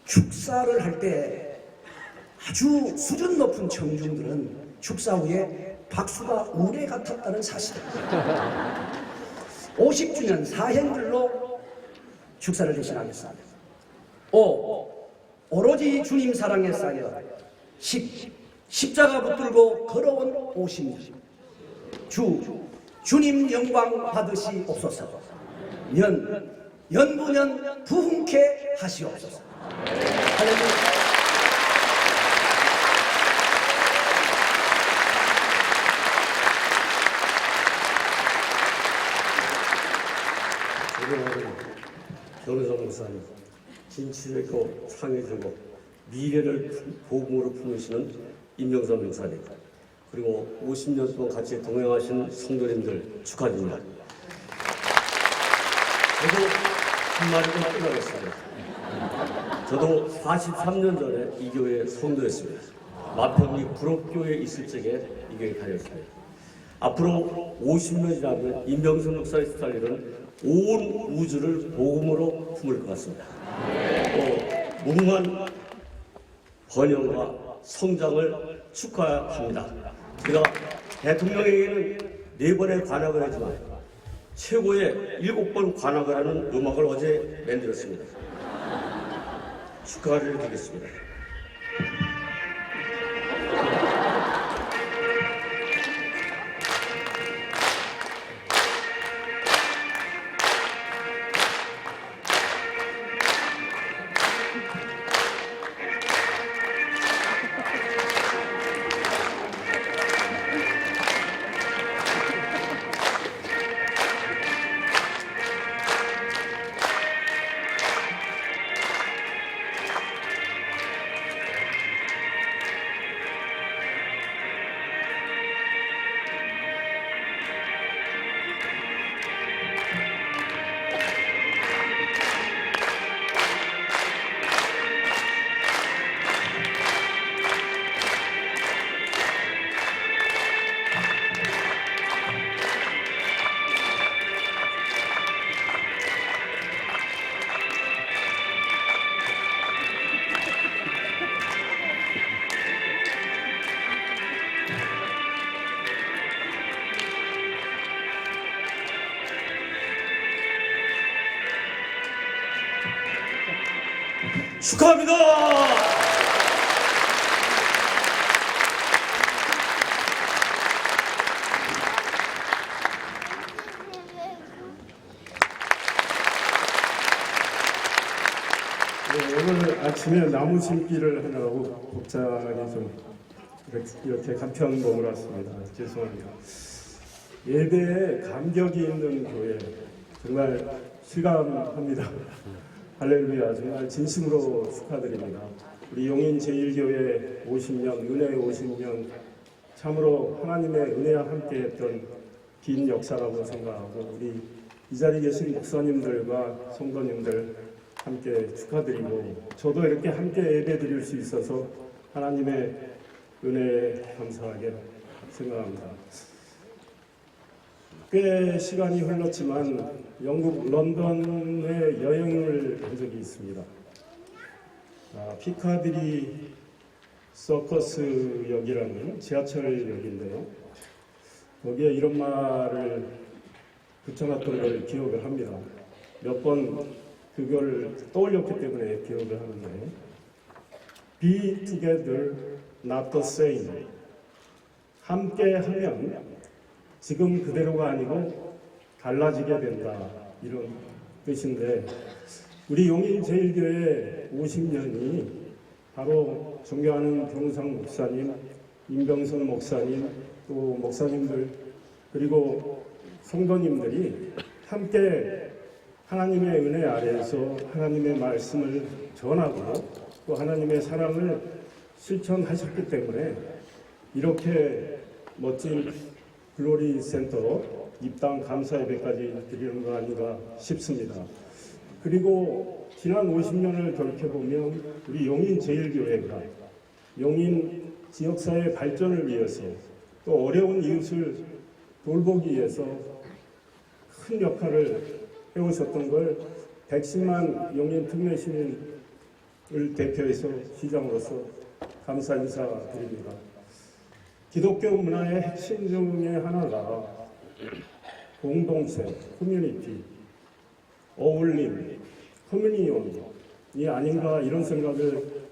축사를 할 때 아주 수준 높은 청중들은 축사 후에 박수가 우레 같았다는 사실입니다. 50주년 사행들로 축사를 대신하겠습니다. 5. 오로지 주님 사랑에 쌓여 10. 십자가 붙들고 걸어온 50년. 주님 영광 받으시옵소서. 연부년 부흥케 하시옵소서. 할렐루야. 존경하는 변호사 목사님, 진취되고 창의되고 미래를 복음으로 품으시는 임명선 목사님, 그리고 50년 동안 같이 동행하신 성도님들 축하드립니다. 저도 한마디만 끝나겠습니다. 저도 43년 전에 이 교회에 성도였습니다. 마평리 불업교회에 있을 적에 이 교회에 다녔습니다. 앞으로 50년 지나면 임명선 목사의 스타일은 온 우주를 복음으로 품을 것 같습니다. 또 무궁한 번영과 성장을 축하합니다. 제가 대통령에게는 4번의 관악을 하지만 최고의 7번 관악을 하는 음악을 어제 만들었습니다. 축하를 드리겠습니다. 축하합니다. 아침에 나무 심기를 하느라고 복장이 좀 이렇게 간편 몸을 왔습니다. 죄송합니다. 예배에 감격이 있는 교회 정말 실감합니다. 할렐루야. 정말 진심으로 축하드립니다. 우리 용인 제1교회 50년, 은혜 50년 참으로 하나님의 은혜와 함께했던 긴 역사라고 생각하고 우리 이 자리에 계신 목사님들과 성도님들 함께 축하드리고 저도 이렇게 함께 예배 드릴 수 있어서 하나님의 은혜에 감사하게 생각합니다. 꽤 시간이 흘렀지만 영국 런던에 여행을 한 적이 있습니다. 피카디리 서커스 역이라는 지하철역인데요. 거기에 이런 말을 붙여놨던 걸 기억을 합니다. 몇 번 그걸 떠올렸기 때문에 기억을 하는데 Be together, not the same. 함께 하면 지금 그대로가 아니고 달라지게 된다. 이런 뜻인데 우리 용인 제1교회 50년이 바로 존경하는 변우상 목사님, 임병선 목사님, 또 목사님들 그리고 성도님들이 함께 하나님의 은혜 아래에서 하나님의 말씀을 전하고 또 하나님의 사랑을 실천하셨기 때문에 이렇게 멋진 글로리 센터 입당 감사 예배까지 드리는 거 아닌가 싶습니다. 그리고 지난 50년을 돌이켜보면 우리 용인 제1교회가 용인 지역사회 발전을 위해서 또 어려운 이웃을 돌보기 위해서 큰 역할을 해오셨던 걸 110만 용인 특례 시민을 대표해서 시장으로서 감사 인사드립니다. 기독교 문화의 핵심 중에 하나가 공동체, 커뮤니티, 어울림, 커뮤니온이 아닌가 이런 생각을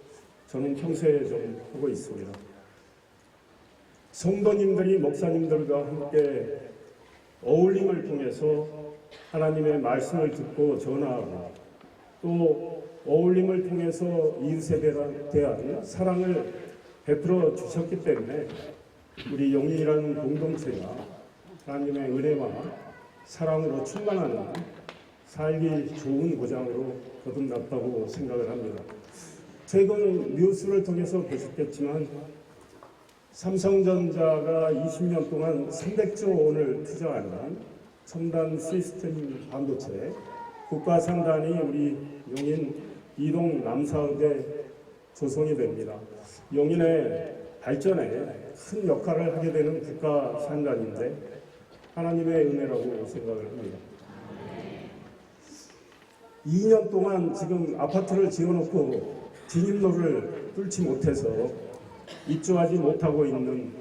저는 평소에 좀 하고 있습니다. 성도님들이 목사님들과 함께 어울림을 통해서 하나님의 말씀을 듣고 전하고 또 어울림을 통해서 이웃에 대한 사랑을 베풀어 주셨기 때문에 우리 용인이라는 공동체가 하나님의 은혜와 사랑으로 충만하는 살기 좋은 고장으로 거듭났다고 생각을 합니다. 최근 뉴스를 통해서 보셨겠지만 삼성전자가 20년 동안 300조 원을 투자하는 첨단 시스템 반도체 국가산단이 우리 용인 이동 남사읍에 조성이 됩니다. 용인의 발전에 큰 역할을 하게 되는 국가산단인데 하나님의 은혜라고 생각을 합니다. 2년 동안 지금 아파트를 지어놓고 진입로를 뚫지 못해서 입주하지 못하고 있는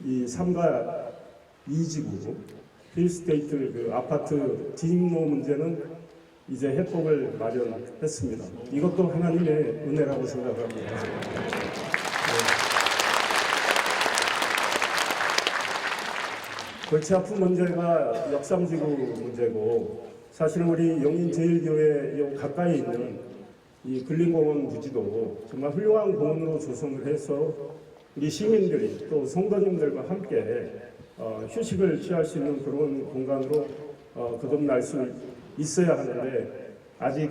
이 3가 2지구 힐스테이트 그 아파트 진입로 문제는 이제 해법을 마련했습니다. 이것도 하나님의 은혜라고 생각합니다. 골치 아픈 문제가 역삼지구 문제고 사실은 우리 용인 제1교회 가까이 있는 이 근린공원 부지도 정말 훌륭한 공원으로 조성을 해서 우리 시민들이 또 성도님들과 함께 휴식을 취할 수 있는 그런 공간으로 거듭날 수 있어야 하는데 아직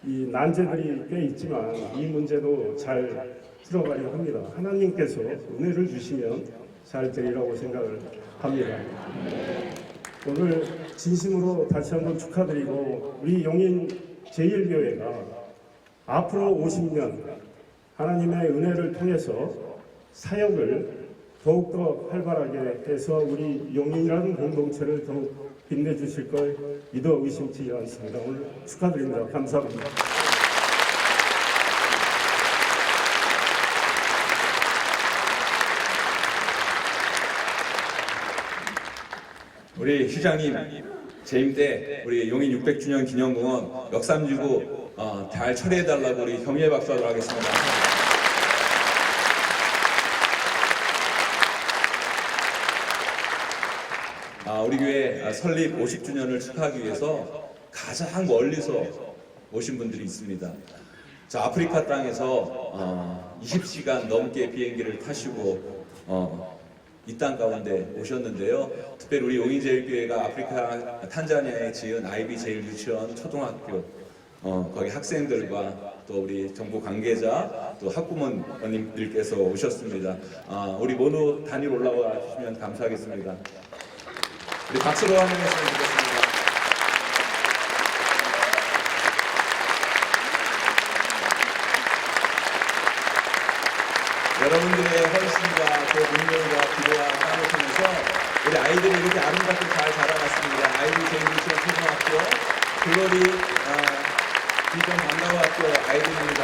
이 난제들이 꽤 있지만 이 문제도 잘 풀어가려 합니다. 하나님께서 은혜를 주시면 잘 되리라고 생각을 합니다. 오늘 진심으로 다시 한번 축하드리고 우리 용인 제1교회가 앞으로 50년 하나님의 은혜를 통해서 사역을 더욱더 활발하게 해서 우리 용인이라는 공동체를 더욱 빛내주실 걸 믿어 의심치 않습니다. 오늘 축하드립니다. 감사합니다. 우리 시장님 재임 때 우리 용인 600주년 기념공원 역삼지구 잘 처리해달라고 우리 경례 박수하도록 하겠습니다. 우리 교회 설립 50주년을 축하하기 위해서 가장 멀리서 오신 분들이 있습니다. 자, 아프리카 땅에서 20시간 넘게 비행기를 타시고 이 땅 가운데 오셨는데요. 특별히 우리 용인제일교회가 아프리카 탄자니아에 지은 아이비 제일 유치원 초등학교 거기 학생들과 또 우리 정부 관계자 또 학부모님들께서 오셨습니다. 우리 모두 단일 올라와 주시면 감사하겠습니다. 우리 박수로 환영했으면 좋겠습니다. 여러분들의 헌신과 또 능력과 기도와 땀을 통해서 우리 아이들이 이렇게 아름답게 잘 자라났습니다. 아이비 제일유치원 초등학교 글로리 기존 관광학교 아이들입니다.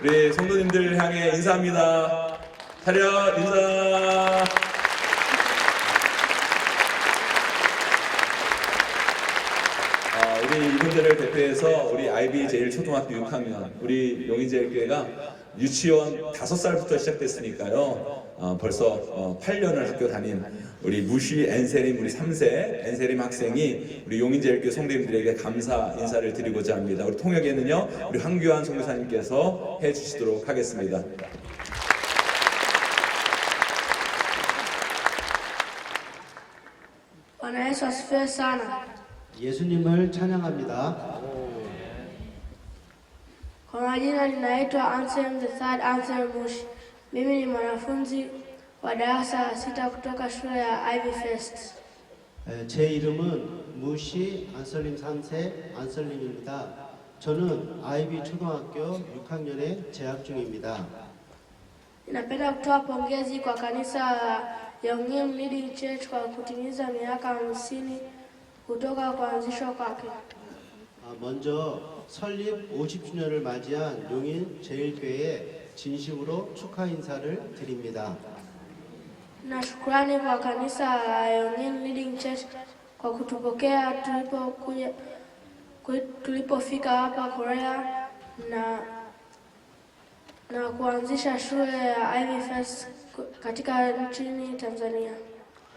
우리 성도님들 향해 인사합니다. 차렷 인사. 우리 이분들을 대표해서 우리 아이비 제일 초등학교 6학년 우리 용인제일교회가 유치원 5살부터 시작됐으니까요. 벌써 8년을 학교 다닌 우리 무시 엔세림 우리 3세 엔세림 학생이 우리 용인제일교회 성도님들에게 감사 인사를 드리고자 합니다. 우리 통역에는요 우리 황교안 선교사님께서 해주시도록 하겠습니다. Bwana Yesu asifiwe sana. 예수님을 찬양합니다. Kwa majina ninaitwa Anselm the Third Anselm Mushi. Mimi ni mwanafunzi wa darasa la 6 kutoka shule ya Ivy First. 제 이름은 무시 안설림 3세 안설림입니다. 저는 아이비 초등학교 6학년에 재학 중입니다. Ninapenda kutoa pongezi kwa kanisa la Yongin Leading Church kwa kutimiza miaka 50 kutoka kuanzishwa kwake. 먼저 설립 50주년을 맞이한 용인 제일교회에 진심으로 축하 인사를 드립니다. Na shukrani kwa kanisa la Yongin Leading Church kwa kutupokea tulipofika hapa Korea na kuanzisha shule ya Ivy First katika nchini Tanzania.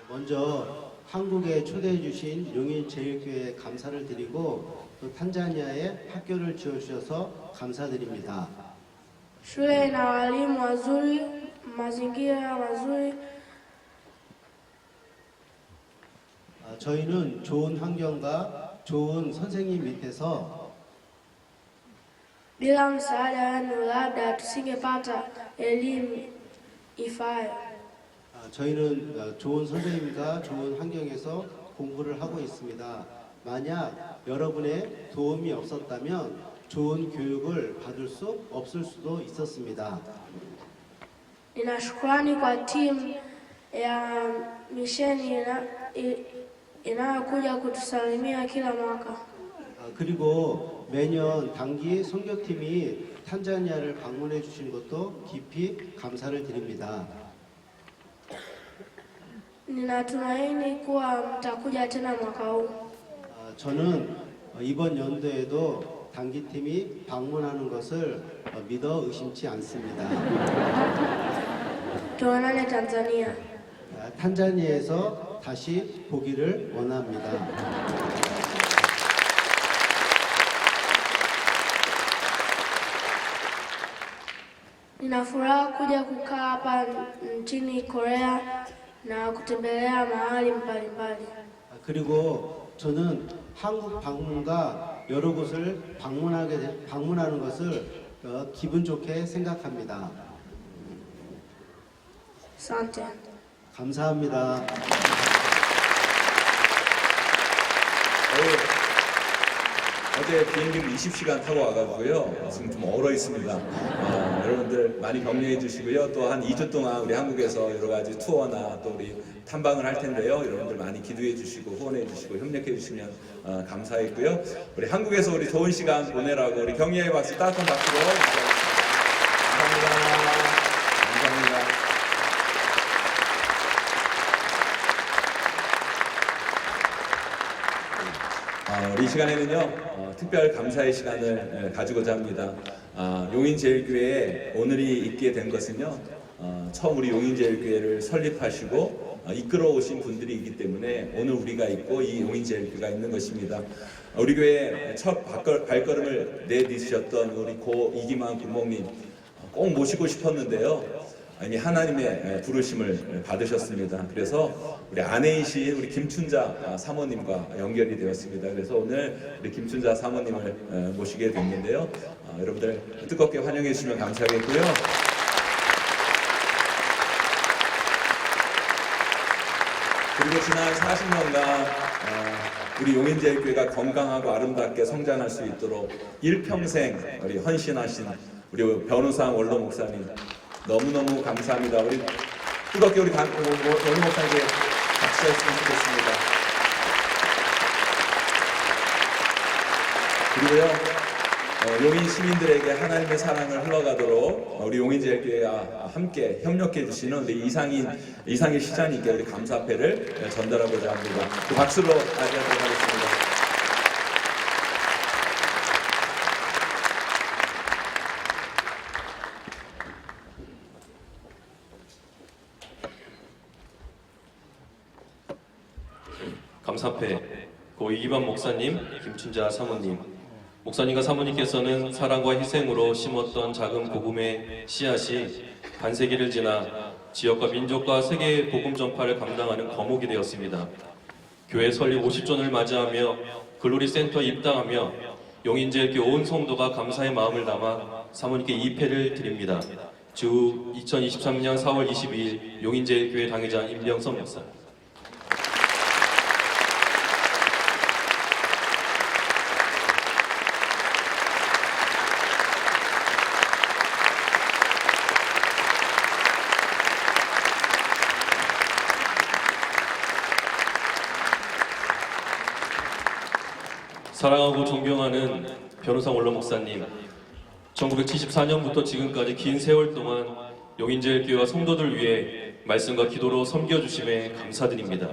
먼저 한국에 초대해 주신 용인 제일교회에 감사를 드리고 또 탄자니아에 학교를 지어 주셔서 감사드립니다. Shule ina walimu wazuri, mazingira mazuri. 저희는 좋은 환경과 좋은 선생님 밑에서 Bila msaada wenu labda tusingepata elimu ifaayo. 저희는 좋은 선생님과 좋은 환경에서 공부를 하고 있습니다. 만약 여러분의 도움이 없었다면 좋은 교육을 받을 수 없을 수도 있었습니다. Nina shukrani kwa timu ya misheni inayokuja kutusalimia kila mwaka. 그리고 매년 단기 선교팀이 탄자니아를 방문해 주신 것도 깊이 감사를 드립니다. Ninatumaini kuwa mtakuja tena mwaka huu. 저는 이번 연도에도 단기팀이 방문하는 것을 믿어 의심치 않습니다. Tuonane Tanzania. 탄자니아에서 다시 보기를 원합니다. Nina furaha kuja kukaa hapa nchini Korea na kutembelea mahali mbalimbali. 그리고 저는 한국 방문과 여러 곳을 방문하는 것을 기분 좋게 생각합니다. Asante. 감사합니다. 어제 비행기를 20시간 타고 와가지고요. 지금 좀 얼어 있습니다. 여러분들 많이 격려해 주시고요. 또 한 2주 동안 우리 한국에서 여러 가지 투어나 또 우리 탐방을 할 텐데요. 여러분들 많이 기도해 주시고 후원해 주시고 협력해 주시면 감사했고요. 우리 한국에서 우리 좋은 시간 보내라고 우리 격려의 박수 따뜻한 박수로 감사합니다. 감사합니다. 우리 시간에는요 특별 감사의 시간을 가지고자 합니다. 용인제일교회에 오늘이 있게 된 것은요 처음 우리 용인제일교회를 설립하시고 이끌어오신 분들이기 때문에 오늘 우리가 있고 이 용인제일교회가 있는 것입니다. 우리 교회 첫 발걸음을 내디디셨던 우리 고 이기만 군목님 꼭 모시고 싶었는데요. 이미 하나님의 부르심을 받으셨습니다. 그래서 우리 아내이신 우리 김춘자 사모님과 연결이 되었습니다. 그래서 오늘 우리 김춘자 사모님을 모시게 됐는데요. 여러분들 뜨겁게 환영해 주시면 감사하겠고요. 그리고 지난 40년간 우리 용인제일교회가 건강하고 아름답게 성장할 수 있도록 일평생 우리 헌신하신 우리 변우상 원로 목사님 너무너무 감사합니다. 우리 뜨겁게 우리 원로 목사님께 박수했으면 좋겠습니다. 그리고요. 용인 시민들에게 하나님의 사랑을 흘러가도록 우리 용인제일교회와 함께 협력해 주시는 우리 이상일 시장님께 우리 감사패를 전달하고자 합니다. 그 박수로 맞이하도록 하겠습니다. 감사패 고 이기만 목사님, 김춘자 사모님, 목사님과 사모님께서는 사랑과 희생으로 심었던 작은 복음의 씨앗이 반세기를 지나 지역과 민족과 세계 복음 전파를 감당하는 거목이 되었습니다. 교회 설립 50주년을 맞이하며 글로리 센터에 입당하며 용인제일교회 온 성도가 감사의 마음을 담아 사모님께 이패를 드립니다. 주 2023년 4월 22일 용인제일교회 당회장 임병선 목사. 사랑하고 존경하는 변우상 원로 목사님, 1974년부터 지금까지 긴 세월 동안 용인제일교회와 성도들 위해 말씀과 기도로 섬겨주심에 감사드립니다.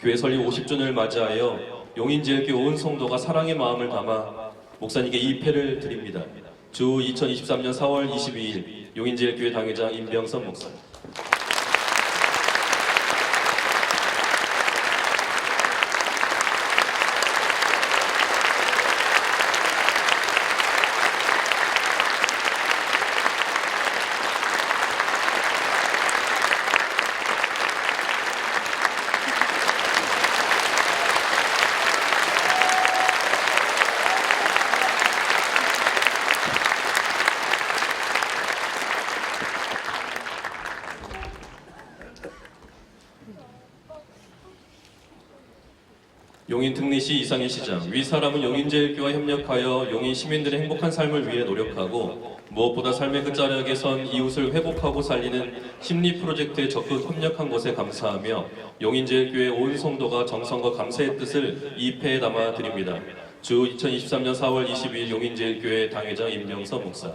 교회 설립 50주년을 맞이하여 용인제일교회 온 성도가 사랑의 마음을 담아 목사님께 이 패를 드립니다. 주 2023년 4월 22일 용인제일교회 당회장 임병선 목사. 용인 특례시 이상일 시장, 위 사람은 용인제일교회와 협력하여 용인 시민들의 행복한 삶을 위해 노력하고 무엇보다 삶의 끝자락에 선 이웃을 회복하고 살리는 심리 프로젝트에 적극 협력한 것에 감사하며 용인제일교회 온 성도가 정성과 감사의 뜻을 이 패에 담아 드립니다. 주 2023년 4월 22일 용인제일교회 당회장 임병선 목사.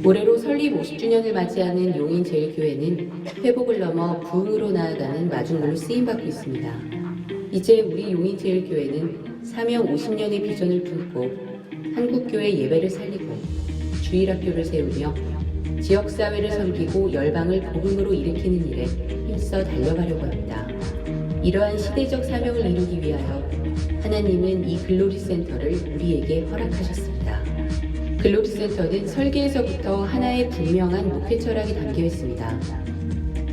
올해로 설립 50주년을 맞이하는 용인제일교회는 회복을 넘어 부흥으로 나아가는 마중물로 쓰임받고 있습니다. 이제 우리 용인제일교회는 사명 50년의 비전을 품고 한국교회 예배를 살리고 주일학교를 세우며 지역사회를 섬기고 열방을 복음으로 일으키는 일에 힘써 달려가려고 합니다. 이러한 시대적 사명을 이루기 위하여 하나님은 이 글로리 센터를 우리에게 허락하셨습니다. 글로리 센터는 설계에서부터 하나의 분명한 목회 철학이 담겨 있습니다.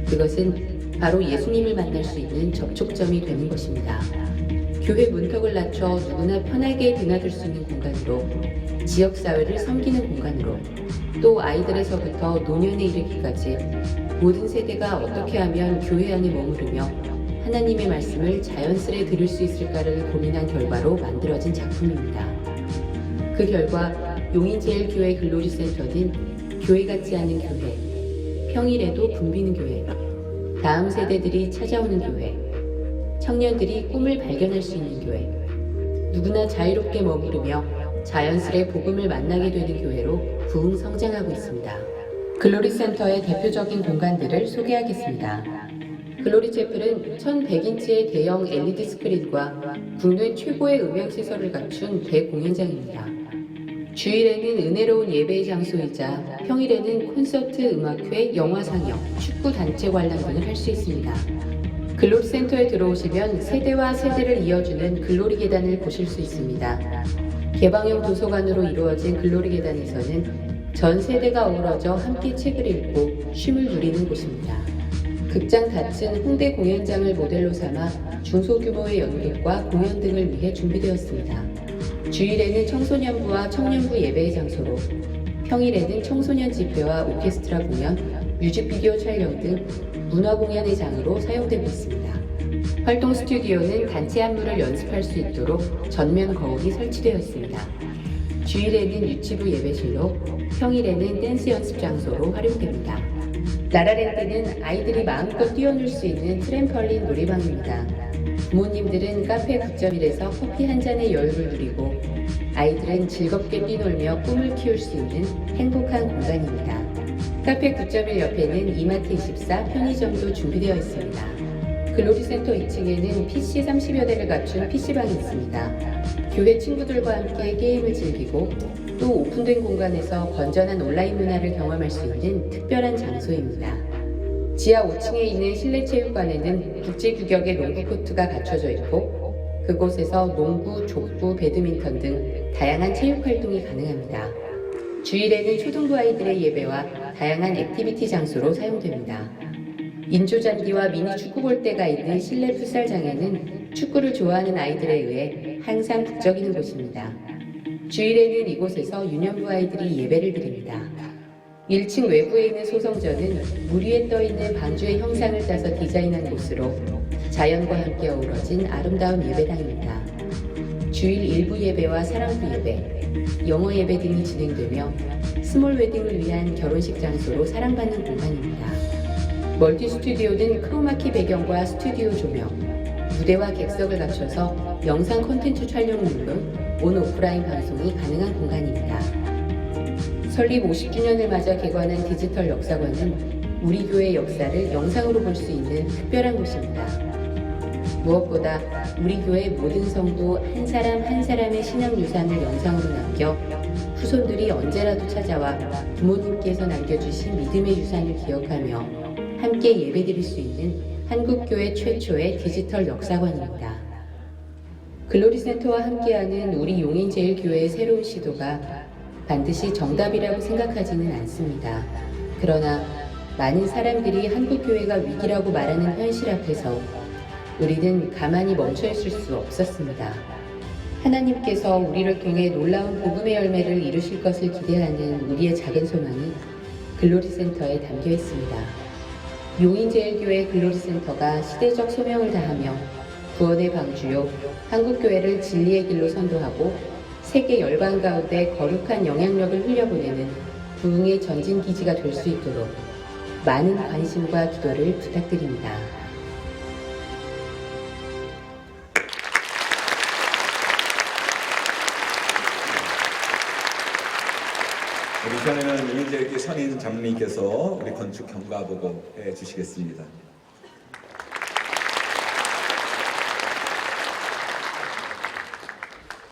그것은 바로 예수님을 만날 수 있는 접촉점이 되는 것입니다. 교회 문턱을 낮춰 누구나 편하게 드나들 수 있는 공간으로, 지역사회를 섬기는 공간으로, 또 아이들에서부터 노년에 이르기까지 모든 세대가 어떻게 하면 교회 안에 머무르며 하나님의 말씀을 자연스레 들을 수 있을까를 고민한 결과로 만들어진 작품입니다. 그 결과 용인제일교회 글로리센터는 교회 같지 않은 교회, 평일에도 붐비는 교회, 다음 세대들이 찾아오는 교회, 청년들이 꿈을 발견할 수 있는 교회, 누구나 자유롭게 머무르며 자연스레 복음을 만나게 되는 교회로 부흥 성장하고 있습니다. 글로리센터의 대표적인 공간들을 소개하겠습니다. 글로리채플은 1100인치의 대형 LED 스크린과 국내 최고의 음향시설을 갖춘 대공연장입니다. 주일에는 은혜로운 예배의 장소이자 평일에는 콘서트, 음악회, 영화 상영, 축구 단체 관람 등을 할 수 있습니다. 글로리 센터에 들어오시면 세대와 세대를 이어주는 글로리 계단을 보실 수 있습니다. 개방형 도서관으로 이루어진 글로리 계단에서는 전 세대가 어우러져 함께 책을 읽고 쉼을 누리는 곳입니다. 극장 닫힌 홍대 공연장을 모델로 삼아 중소규모의 연극과 공연 등을 위해 준비되었습니다. 주일에는 청소년부와 청년부 예배의 장소로, 평일에는 청소년 집회와 오케스트라 공연, 뮤직비디오 촬영 등 문화 공연의 장으로 사용되고 있습니다. 활동 스튜디오는 단체 안무를 연습할 수 있도록 전면 거울이 설치되어 있습니다. 주일에는 유치부 예배실로, 평일에는 댄스 연습 장소로 활용됩니다. 라라랜드는 아이들이 마음껏 뛰어놀 수 있는 트램펄린 놀이방입니다. 부모님들은 카페 9.1에서 커피 한 잔의 여유를 누리고 아이들은 즐겁게 뛰놀며 꿈을 키울 수 있는 행복한 공간입니다. 카페 9.1 옆에는 이마트24 편의점도 준비되어 있습니다. 글로리센터 2층에는 PC 30여 대를 갖춘 PC방이 있습니다. 교회 친구들과 함께 게임을 즐기고 또 오픈된 공간에서 건전한 온라인 문화를 경험할 수 있는 특별한 장소입니다. 지하 5층에 있는 실내 체육관에는 국제 규격의 농구 코트가 갖춰져 있고 그곳에서 농구, 족구, 배드민턴 등 다양한 체육 활동이 가능합니다. 주일에는 초등부 아이들의 예배와 다양한 액티비티 장소로 사용됩니다. 인조잔디와 미니 축구 골대가 있는 실내 풋살장에는 축구를 좋아하는 아이들에 의해 항상 북적이는 곳입니다. 주일에는 이곳에서 유년부 아이들이 예배를 드립니다. 1층 외부에 있는 소성전은 물 위에 떠있는 방주의 형상을 따서 디자인한 곳으로 자연과 함께 어우러진 아름다운 예배당입니다. 주일 일부 예배와 사랑부 예배, 영어 예배 등이 진행되며 스몰 웨딩을 위한 결혼식 장소로 사랑받는 공간입니다. 멀티 스튜디오는 크로마키 배경과 스튜디오 조명, 무대와 객석을 갖춰서 영상 콘텐츠 촬영 등 온 오프라인 방송이 가능한 공간입니다. 설립 50주년을 맞아 개관한 디지털 역사관은 우리 교회의 역사를 영상으로 볼 수 있는 특별한 곳입니다. 무엇보다 우리 교회 모든 성도 한 사람 한 사람의 신앙 유산을 영상으로 남겨 후손들이 언제라도 찾아와 부모님께서 남겨주신 믿음의 유산을 기억하며 함께 예배드릴 수 있는 한국교회 최초의 디지털 역사관입니다. 글로리센터와 함께하는 우리 용인제일교회의 새로운 시도가 반드시 정답이라고 생각하지는 않습니다. 그러나 많은 사람들이 한국교회가 위기라고 말하는 현실 앞에서 우리는 가만히 멈춰있을 수 없었습니다. 하나님께서 우리를 통해 놀라운 복음의 열매를 이루실 것을 기대하는 우리의 작은 소망이 글로리센터에 담겨 있습니다. 용인제일교회 글로리센터가 시대적 소명을 다하며 구원의 방주요 한국교회를 진리의 길로 선도하고 세계 열방 가운데 거룩한 영향력을 흘려보내는 부흥의 전진기지가 될 수 있도록 많은 관심과 기도를 부탁드립니다. 이번에는 용인제일교회 선인 장로님께서 우리 건축 경과보고 해주시겠습니다.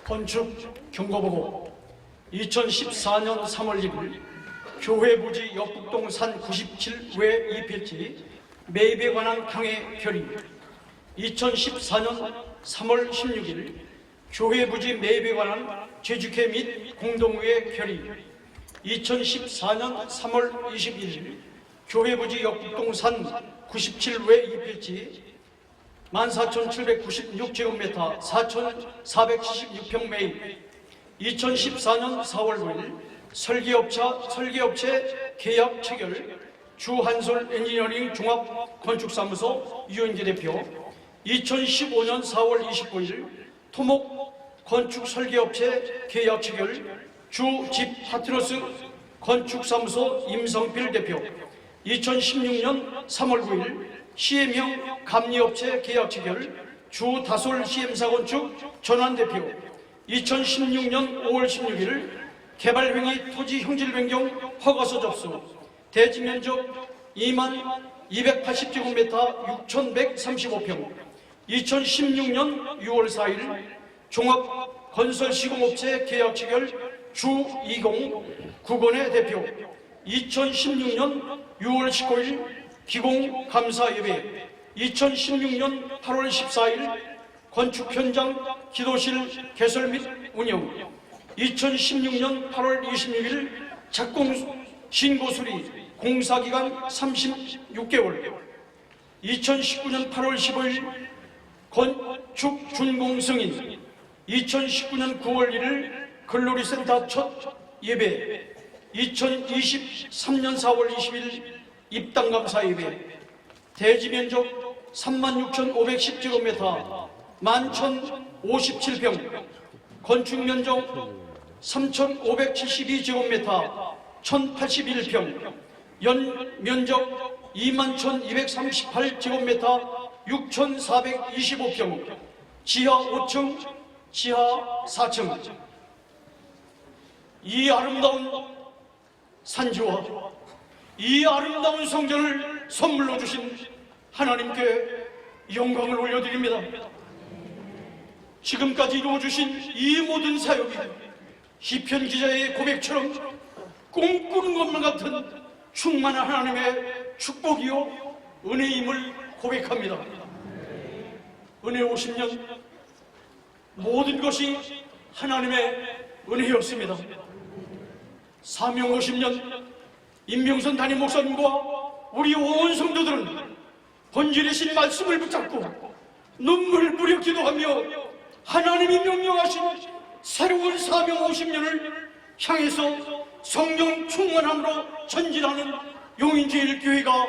건축 경과보고 2014년 3월 1일 교회 부지 역북동 산 97외 2필지 매입에 관한 경의 결의 2014년 3월 16일 교회 부지 매입에 관한 재주회 및 공동의 결의 2014년 3월 21일 교회 부지 역북동 산 97외 2필지 14,796제곱미터 4,476평 매입 2014년 4월 9일 설계업체 계약 체결 주한솔 엔지니어링 종합건축사무소 유은기 대표 2015년 4월 29일 토목 건축설계업체 계약 체결 주집 파트너스 건축사무소 임성필 대표 2016년 3월 9일 시엠형 감리업체 계약 체결 주다솔 시엠사건축 전환 대표 2016년 5월 16일 개발행위 토지 형질 변경 허가서 접수 대지면적 2280제곱미터 6135평 2016년 6월 4일 종합건설시공업체 계약 체결 주20 국원의 대표 2016년 6월 19일 기공감사예배 2016년 8월 14일 건축현장 기도실 개설 및 운영 2016년 8월 26일 착공 신고수리 공사기간 36개월 2019년 8월 15일 건축 준공 승인 2019년 9월 1일 글로리센터 첫 예배 2023년 4월 20일 입당감사 예배 대지면적 36,510제곱미터 11,057평 건축면적 3,572제곱미터 1,081평 연면적 21,238제곱미터 6,425평 지하 5층 지하 4층 이 아름다운 산지와 이 아름다운 성전을 선물로 주신 하나님께 영광을 올려드립니다. 지금까지 이루어주신 이 모든 사역이 시편 기자의 고백처럼 꿈꾸는 것만 같은 충만한 하나님의 축복이요 은혜임을 고백합니다. 은혜 50년 모든 것이 하나님의 은혜였습니다. 사명 50년 임명선 담임 목사님과 우리 온 성도들은 본질이신 말씀을 붙잡고 눈물 뿌려 기도하며 하나님이 명령하신 새로운 사명 50년을 향해서 성령 충만함으로 전진하는 용인제일교회가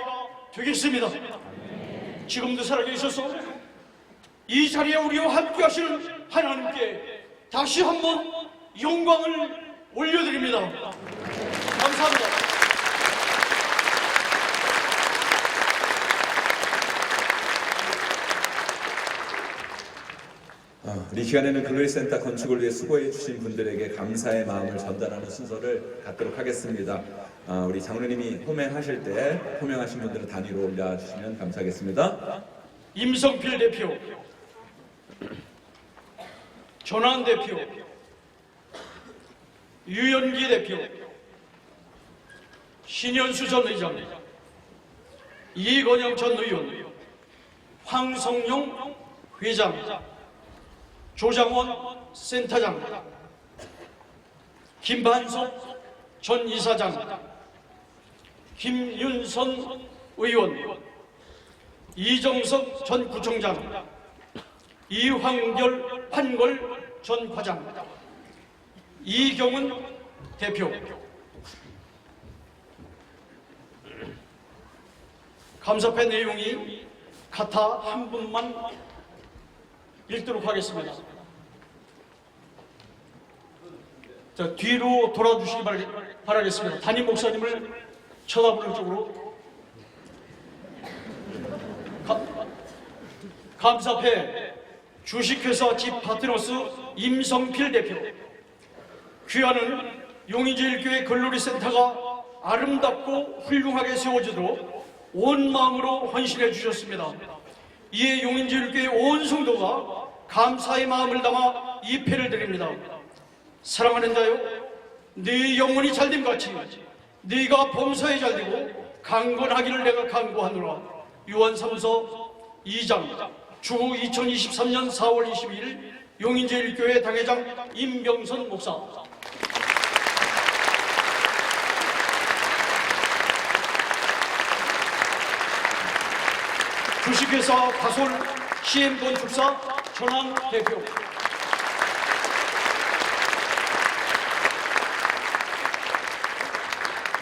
되겠습니다. 지금도 살아계셔서 이 자리에 우리와 함께 하시는 하나님께 다시 한번 영광을 올려드립니다. 감사합니다. 이 시간에는 글로리센터 건축을 위해 수고해 주신 분들에게 감사의 마음을 전달하는 순서를 갖도록 하겠습니다. 우리 장로님이 호명하실 때 호명하신 분들은 단위로 올려주시면 감사하겠습니다. 임성필 대표, 전환 대표, 유연기 대표, 신현수 전 의장, 이건영 전 의원, 황성용 회장, 조장원 센터장, 김반석 전 이사장, 김윤선 의원, 이정석 전 구청장, 이황결 판걸 전 과장, 이경은 대표. 감사패 내용이 같아 한 분만 읽도록 하겠습니다. 자, 뒤로 돌아주시기 바라겠습니다. 담임 목사님을 쳐다보는 쪽으로. 감사패 주식회사 집 파트너스 임성필 대표. 귀하는 용인제일교회 글로리센터가 아름답고 훌륭하게 세워지도록 온 마음으로 헌신해 주셨습니다. 이에 용인제일교회 온 성도가 감사의 마음을 담아 이 패를 드립니다. 사랑하는 자여, 네 영혼이 잘됨같이 네가 범사에 잘되고 강건하기를 내가 간구하노라. 요한삼서 2장 주후 2023년 4월 22일 용인제일교회 당회장 임병선 목사. 주식회사 다솔 CM건축사 전환 대표,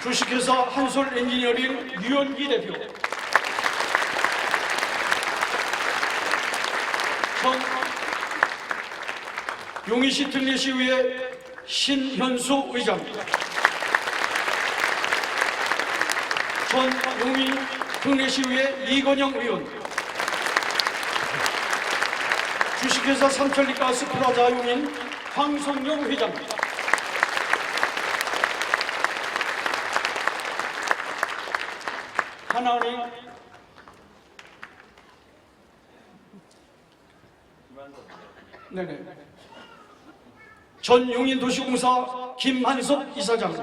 주식회사 한솔 엔지니어링 유연기 대표, 전 용인시 특례시의회 신현수 의장, 전 용인 특례시의회 이건영 의원, 주식회사 삼천리가스 플라자 용인 황성용 회장, 하나은행 전 용인도시공사 김한섭 이사장,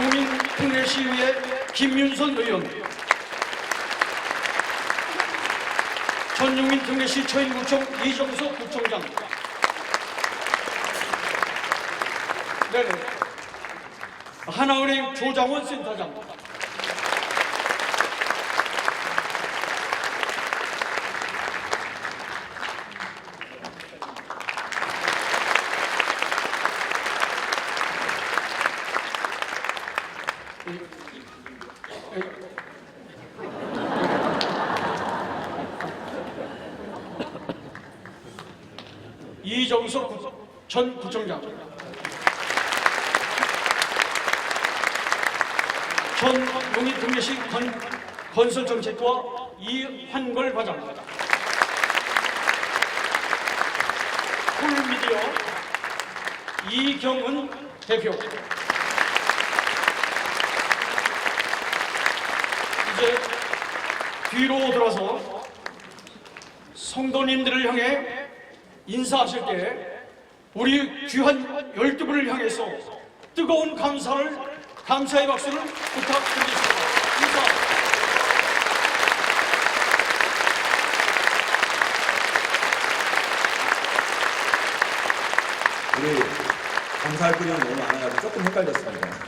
용인 특례시의회 김윤선 의원, 전 용인 특례시 처인구청 이정석 구청장, 하나은행 조장원 센터장, 이정석 전 구청장, 전 용인 특례시 건설정책과 이환걸 과장, 쿨미디어 이경은 대표. 이제 뒤로 돌아서 성도님들을 향해 인사하실 때 우리 귀한 12분을 향해서 뜨거운 감사의 박수를 부탁드리겠습니다. 인사. 우리 감사할 분이 너무 많아가지고 조금 헷갈렸습니다.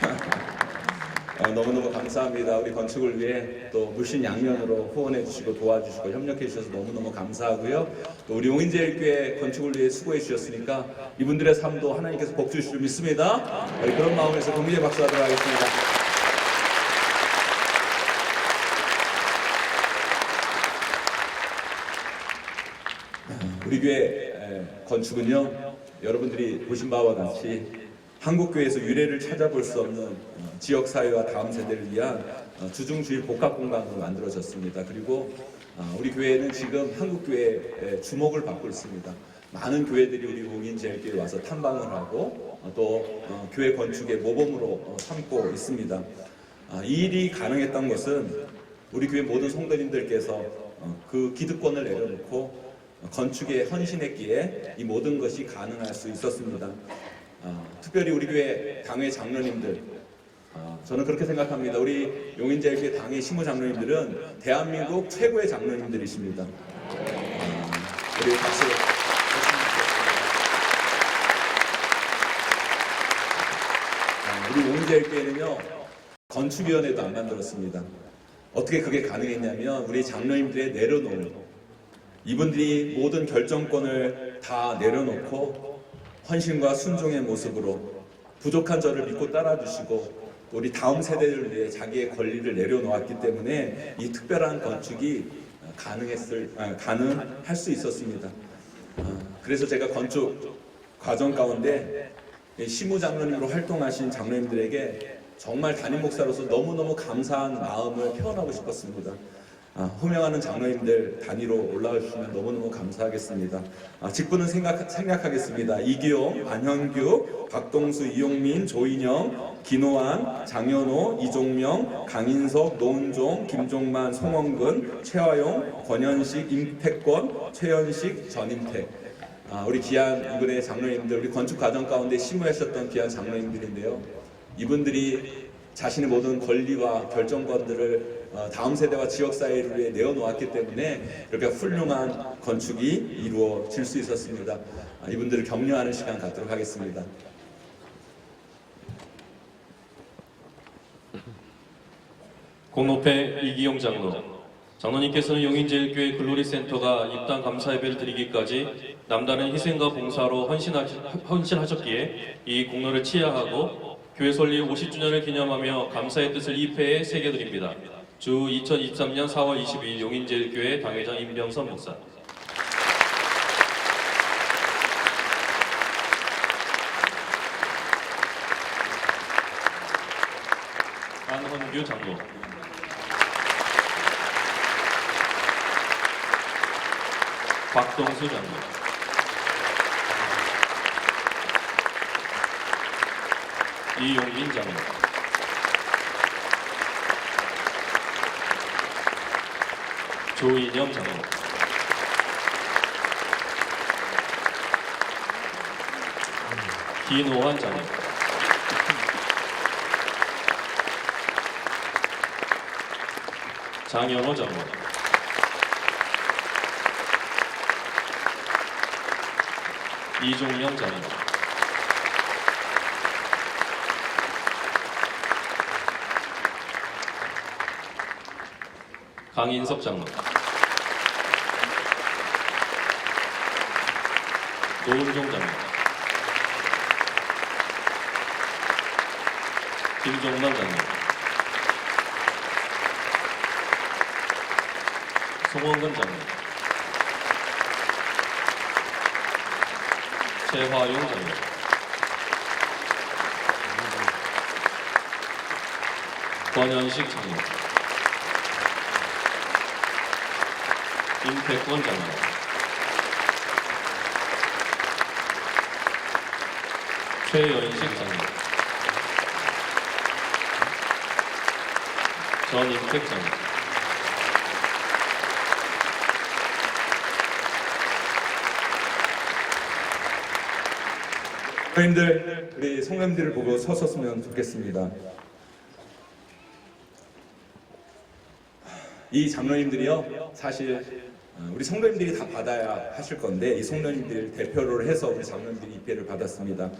너무너무 감사합니다. 우리 건축을 위해 또 물신양면으로 후원해 주시고 도와주시고 협력해 주셔서 너무너무 감사하고요. 또 우리 용인제일교회 건축을 위해 수고해 주셨으니까 이분들의 삶도 하나님께서 복 주실 줄 믿습니다. 그런 마음에서 동기의 박수하도록 하겠습니다. 우리 교회 건축은요, 여러분들이 보신 바와 같이 한국교회에서 유례를 찾아볼 수 없는 지역사회와 다음 세대를 위한 주중주일 복합공간으로 만들어졌습니다. 그리고 우리 교회는 지금 한국교회의 주목을 받고 있습니다. 많은 교회들이 우리 용인제일교회에 와서 탐방을 하고 또 교회 건축의 모범으로 삼고 있습니다. 이 일이 가능했던 것은 우리 교회 모든 성도님들께서 그 기득권을 내려놓고 건축에 헌신했기에 이 모든 것이 가능할 수 있었습니다. 특별히 우리 교회 당회 장로님들, 저는 그렇게 생각합니다. 우리 용인제일교회 당회 시무 장로님들은 대한민국 최고의 장로님들이십니다. 우리 박수. 우리 용인제일교회는요, 건축위원회도 안 만들었습니다. 어떻게 그게 가능했냐면 우리 장로님들의 내려놓은, 이분들이 모든 결정권을 다 내려놓고 헌신과 순종의 모습으로 부족한 저를 믿고 따라주시고 우리 다음 세대를 위해 자기의 권리를 내려놓았기 때문에 이 특별한 건축이 가능할 수 있었습니다. 그래서 제가 건축 과정 가운데 시무 장로님으로 활동하신 장로님들에게 정말 담임 목사로서 너무너무 감사한 마음을 표현하고 싶었습니다. 호명하는 장로님들 단위로 올라와 주시면 너무너무 감사하겠습니다. 직분은 생략하겠습니다. 이기용, 안현규, 박동수, 이용민, 조인영, 김호환, 장현호, 이종명, 강인석, 노은종, 김종만, 송원근, 최화용, 권현식, 임태권, 최현식, 전임택. 우리 귀한 이분의 장로님들, 우리 건축 과정 가운데 심우하셨던 귀한 장로님들인데요. 이분들이 자신의 모든 권리와 결정권들을 다음 세대와 지역사회를 위해 내어놓았기 때문에 이렇게 훌륭한 건축이 이루어질 수 있었습니다. 이분들을 격려하는 시간 갖도록 하겠습니다. 공로패 이기용 장로, 장로님께서는 용인제일교회 글로리센터가 입당 감사 예배를 드리기까지 남다른 희생과 봉사로 헌신하셨기에 이 공로를 치하하고 교회 설립 50주년을 기념하며 감사의 뜻을 입회에 새겨드립니다. 주 2023년 4월 22일 용인제일교회 당회장 임병선 목사. 안헌규 장로, 박동수 장로, 이용민 장로, 조인영 장로, 김호환 장로, 장영호 장로, 이종영 장로, 강인석 장로, 노은종 장로, 김종만 장로, 송원근 장로, 최화용 장로, 권현식 장로, 임태권 장로, 최연식 장로, 전임택 장로, 성도님들, 우리 성도님들을 보고 서섰으면 좋겠습니다. 이 장로님들이요, 사실 우리 성도님들이 다 받아야 하실 건데 이 성도님들 대표를 해서 우리 장로님들이 입회를 받았습니다.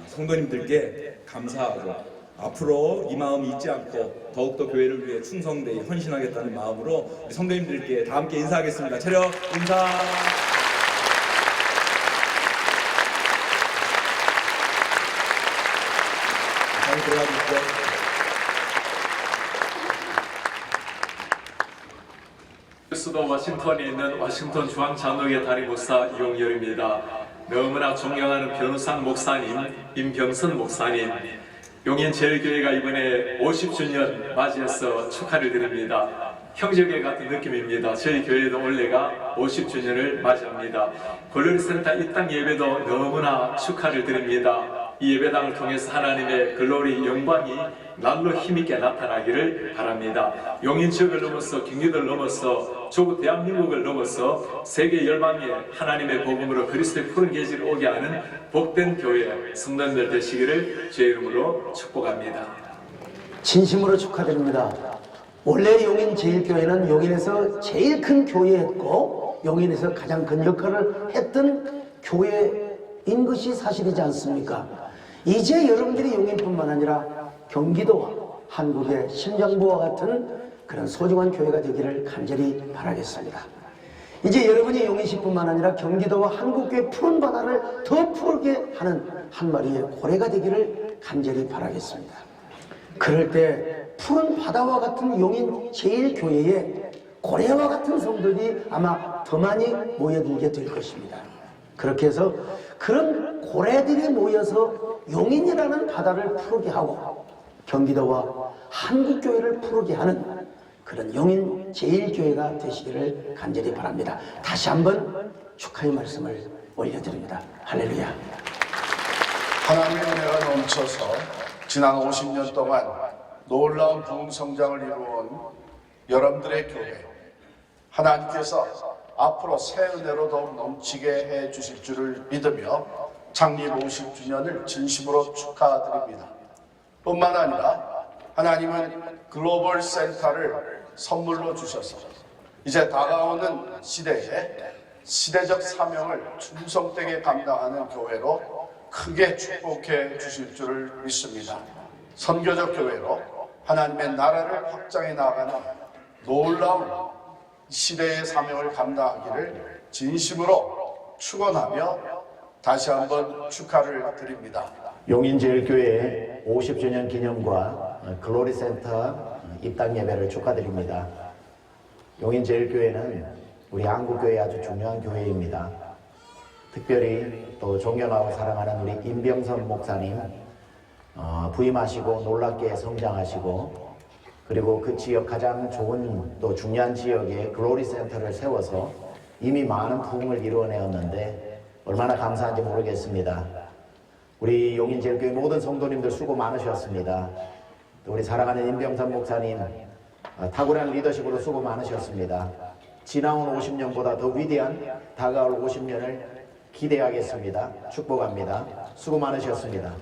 성도님들께 감사하고 앞으로 이 마음 잊지 않고 더욱더 교회를 위해 충성되이 헌신하겠다는 마음으로 우리 성도님들께 다 함께 인사하겠습니다. 차렷 인사. 많이 들어가 주시죠. 수도 워싱턴에 있는 워싱턴 중앙장로회 다리목사 이용열입니다. 너무나 존경하는 변우상 목사님, 임병선 목사님, 용인제일교회가 이번에 50주년 맞이해서 축하를 드립니다. 형제교회 같은 느낌입니다. 저희 교회도 올해가 50주년을 맞이합니다. 글로리센터 입당 예배도 너무나 축하를 드립니다. 이 예배당을 통해서 하나님의 글로리 영광이 날로 힘있게 나타나기를 바랍니다. 용인 지역을 넘어서 경기도를 넘어서 조국 대한민국을 넘어서 세계 열방에 하나님의 복음으로 그리스도의 푸른 계시를 오게 하는 복된 교회 성도님들 되시기를 주의 이름으로 축복합니다. 진심으로 축하드립니다. 원래 용인제일교회는 용인에서 제일 큰 교회였고 용인에서 가장 큰 역할을 했던 교회인 것이 사실이지 않습니까? 이제 여러분들이 용인뿐만 아니라 경기도와 한국의 심장부와 같은 그런 소중한 교회가 되기를 간절히 바라겠습니다. 이제 여러분이 용인시뿐만 아니라 경기도와 한국교회 푸른 바다를 더 푸르게 하는 한 마리의 고래가 되기를 간절히 바라겠습니다. 그럴 때 푸른 바다와 같은 용인제일교회에 고래와 같은 성도들이 아마 더 많이 모여들게 될 것입니다. 그렇게 해서 그런 고래들이 모여서 용인이라는 바다를 푸르게 하고 경기도와 한국교회를 푸르게 하는 그런 용인제일교회가 되시기를 간절히 바랍니다. 다시 한번 축하의 말씀을 올려드립니다. 할렐루야. 하나님의 은혜가 넘쳐서 지난 50년 동안 놀라운 부흥 성장을 이루어온 여러분들의 교회, 하나님께서 앞으로 새 은혜로 더욱 넘치게 해 주실 줄을 믿으며 창립 50주년을 진심으로 축하드립니다. 뿐만 아니라 하나님은 글로벌 센터를 선물로 주셔서 이제 다가오는 시대에 시대적 사명을 충성되게 감당하는 교회로 크게 축복해 주실 줄을 믿습니다. 선교적 교회로 하나님의 나라를 확장해 나가는 놀라운 시대의 사명을 감당하기를 진심으로 축원하며 다시 한번 축하를 드립니다. 용인제일교회 50주년 기념과 글로리 센터 입당 예배를 축하드립니다. 용인제일교회는 우리 한국교회의 아주 중요한 교회입니다. 특별히 또 존경하고 사랑하는 우리 임병선 목사님 부임하시고 놀랍게 성장하시고 그리고 그 지역 가장 좋은 또 중요한 지역에 글로리 센터를 세워서 이미 많은 부흥을 이루어내었는데 얼마나 감사한지 모르겠습니다. 우리 용인제일교회 모든 성도님들 수고 많으셨습니다. 또 우리 사랑하는 임병선 목사님 탁월한 리더십으로 수고 많으셨습니다. 지나온 50년보다 더 위대한 다가올 50년을 기대하겠습니다. 축복합니다. 수고 많으셨습니다.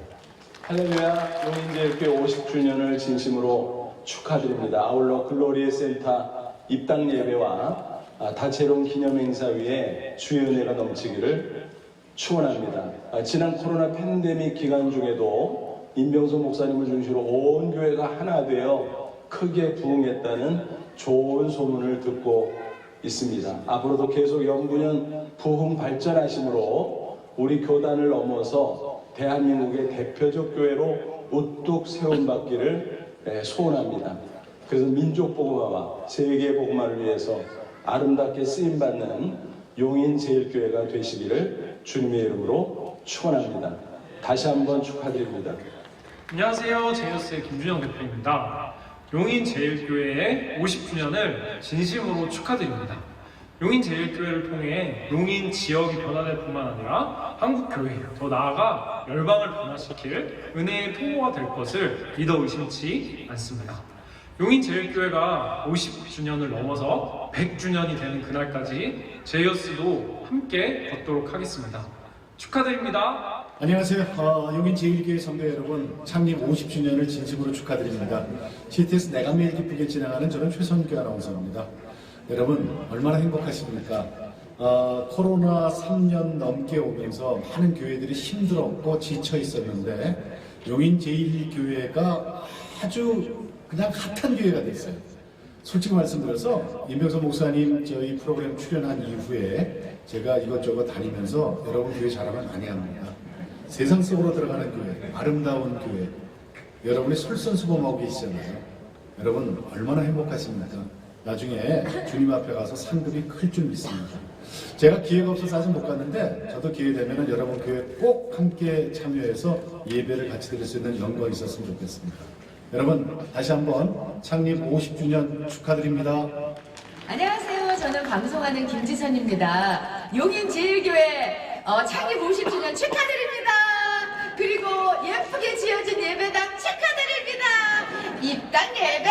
할렐루야. 용인제일교회 50주년을 진심으로 축하드립니다. 아울러 글로리 센터 입당 예배와 다채로운 기념행사 위에 주의 은혜가 넘치기를 축원합니다. 지난 코로나 팬데믹 기간 중에도 임병선 목사님을 중심으로 온 교회가 하나 되어 크게 부흥했다는 좋은 소문을 듣고 있습니다. 앞으로도 계속 영구년 부흥 발전하심으로 우리 교단을 넘어서 대한민국의 대표적 교회로 우뚝 세움받기를 소원합니다. 그래서 민족 복음화와 세계 복음화를 위해서 아름답게 쓰임받는 용인제일교회가 되시기를 주님의 이름으로 축원합니다. 다시 한번 축하드립니다. 안녕하세요. 제이어스의 김준영 대표입니다. 용인제일교회의 50주년을 진심으로 축하드립니다. 용인제일교회를 통해 용인 지역이 변화될 뿐만 아니라 한국교회, 더 나아가 열방을 변화시킬 은혜의 통로가 될 것을 믿어 의심치 않습니다. 용인제일교회가 50주년을 넘어서 100주년이 되는 그날까지 제이어스도 함께 걷도록 하겠습니다. 축하드립니다. 안녕하세요. 용인제일교회 성도 여러분, 창립 50주년을 진심으로 축하드립니다. GTS 내감매일 기쁘게 진행하는 저는 최선규 아나운서입니다. 여러분 얼마나 행복하십니까? 코로나 3년 넘게 오면서 많은 교회들이 힘들었고 지쳐 있었는데 용인제일교회가 아주 그냥 핫한 교회가 됐어요. 솔직히 말씀드려서 임병선 목사님 저희 프로그램 출연한 이후에 제가 이것저것 다니면서 여러분 교회 자랑을 많이 합니다. 세상 속으로 들어가는 교회, 아름다운 교회, 여러분이 솔선수범하고 계시잖아요. 여러분 얼마나 행복하십니까? 나중에 주님 앞에 가서 상급이 클 줄 믿습니다. 제가 기회가 없어서 아직 못 갔는데 저도 기회 되면 여러분 교회 꼭 함께 참여해서 예배를 같이 드릴 수 있는 영광이 있었으면 좋겠습니다. 여러분 다시 한번 창립 50주년 축하드립니다. 안녕하세요. 저는 방송하는 김지선입니다. 용인제일교회 창립 50주년 축하드립니다. 그리고 예쁘게 지어진 예배당 축하드립니다. 입당 예배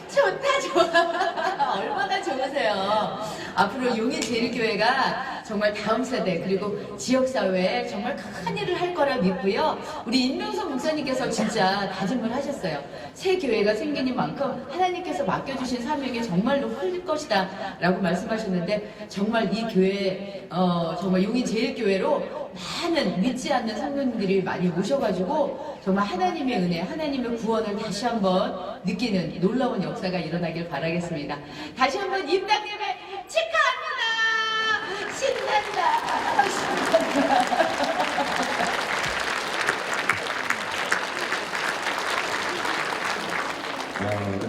좋다 좋아. 얼마나 좋으세요. 앞으로 용인제일교회가 정말 다음 세대 그리고 지역사회에 정말 큰 일을 할 거라 믿고요. 우리 임명선 목사님께서 진짜 다짐을 하셨어요. 새 교회가 생기는 만큼 하나님께서 맡겨주신 사명이 정말로 흘릴 것이다 라고 말씀하셨는데 정말 이 교회 정말 용인제일교회로 많은 믿지 않는 성도님들이 많이 모셔가지고 정말 하나님의 은혜, 하나님의 구원을 다시 한번 느끼는 놀라운 역사가 일어나길 바라겠습니다. 다시 한번 입당 예배 축하합니다. 신난다. 신난다.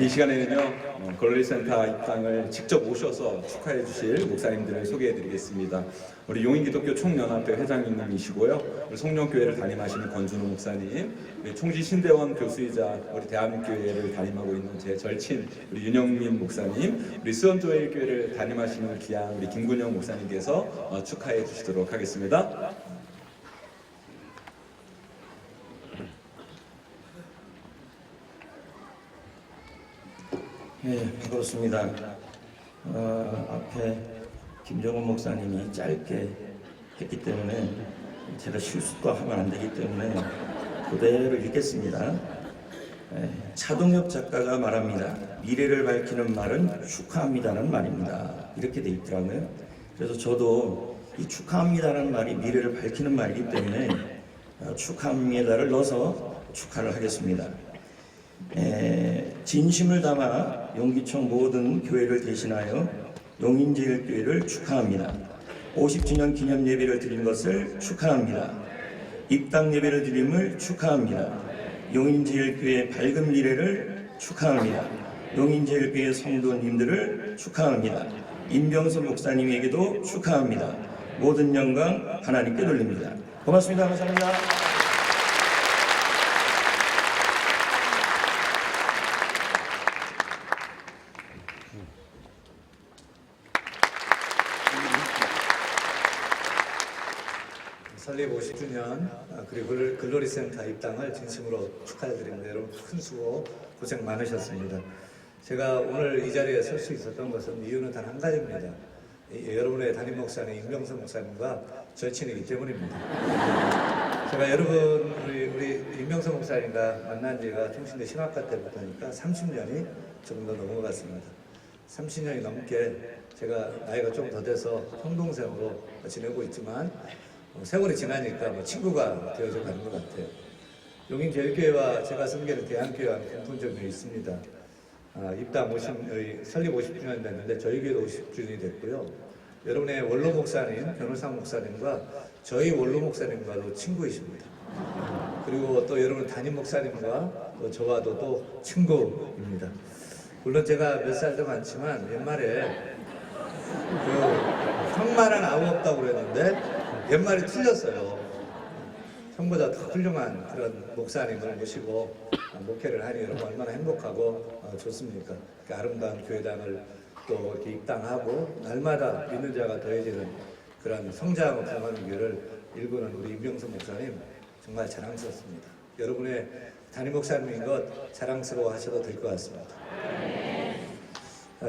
이 시간에는요 글로리 센터 입당을 직접 오셔서 축하해 주실 목사님들을 소개해 드리겠습니다. 우리 용인기독교 총연합회 회장님이시고요, 우리 송년교회를 담임하시는 권준호 목사님, 우리 총지 신대원 교수이자 우리 대한민국교회를 담임하고 있는 제 절친 우리 윤영민 목사님, 우리 수원조일교회를 담임하시는 귀한 우리 김군영 목사님께서 축하해 주시도록 하겠습니다. 예, 반갑습니다. 앞에 김정은 목사님이 짧게 했기 때문에 제가 실수도 하면 안 되기 때문에 그대로 읽겠습니다. 차동엽 작가가 말합니다. 미래를 밝히는 말은 축하합니다는 말입니다. 이렇게 돼 있더라고요. 그래서 저도 이 축하합니다라는 말이 미래를 밝히는 말이기 때문에 축하합니다를 넣어서 축하를 하겠습니다. 진심을 담아 용기청 모든 교회를 대신하여 용인제일교회를 축하합니다. 50주년 기념 예배를 드린 것을 축하합니다. 입당 예배를 드림을 축하합니다. 용인제일교회 밝은 미래를 축하합니다. 용인제일교회 성도님들을 축하합니다. 임병선 목사님에게도 축하합니다. 모든 영광 하나님께 돌립니다. 고맙습니다. 감사합니다. 설립 50주년 그리고 글로리센터 입당을 진심으로 축하드립니다. 여러분 큰 수고 고생 많으셨습니다. 제가 오늘 이 자리에 설 수 있었던 것은 이유는 단 한 가지입니다. 여러분의 담임 목사님 임병선 목사님과 절친이기 때문입니다. 제가 여러분 우리 임병선 목사님과 만난 지가 통신대 신학과 때부터니까 30년이 조금 더 넘어갔습니다. 30년이 넘게 제가 나이가 좀 더 돼서 형동생으로 지내고 있지만 세월이 지나니까 친구가 되어져 가는 것 같아요. 용인제일교회와 제가 섬기는 대한교회와 공통점이 있습니다. 설립 50주년이 됐는데 저희 교회도 50주년이 됐고요. 여러분의 원로 목사님, 변호상 목사님과 저희 원로 목사님과도 친구이십니다. 그리고 또 여러분 담임 목사님과 또 저와도 또 친구입니다. 물론 제가 몇 살 더 많지만 옛말에 형만은 아무 없다고 그랬는데 옛말이 틀렸어요. 형보다 더 훌륭한 그런 목사님을 모시고 목회를 하니 여러분 얼마나 행복하고 좋습니까? 아름다운 교회당을 또 이렇게 입당하고 날마다 믿는 자가 더해지는 그런 성장을 경험하는 교회를 일구는 우리 임병선 목사님 정말 자랑스럽습니다. 여러분의 담임 목사님인 것 자랑스러워 하셔도 될 것 같습니다.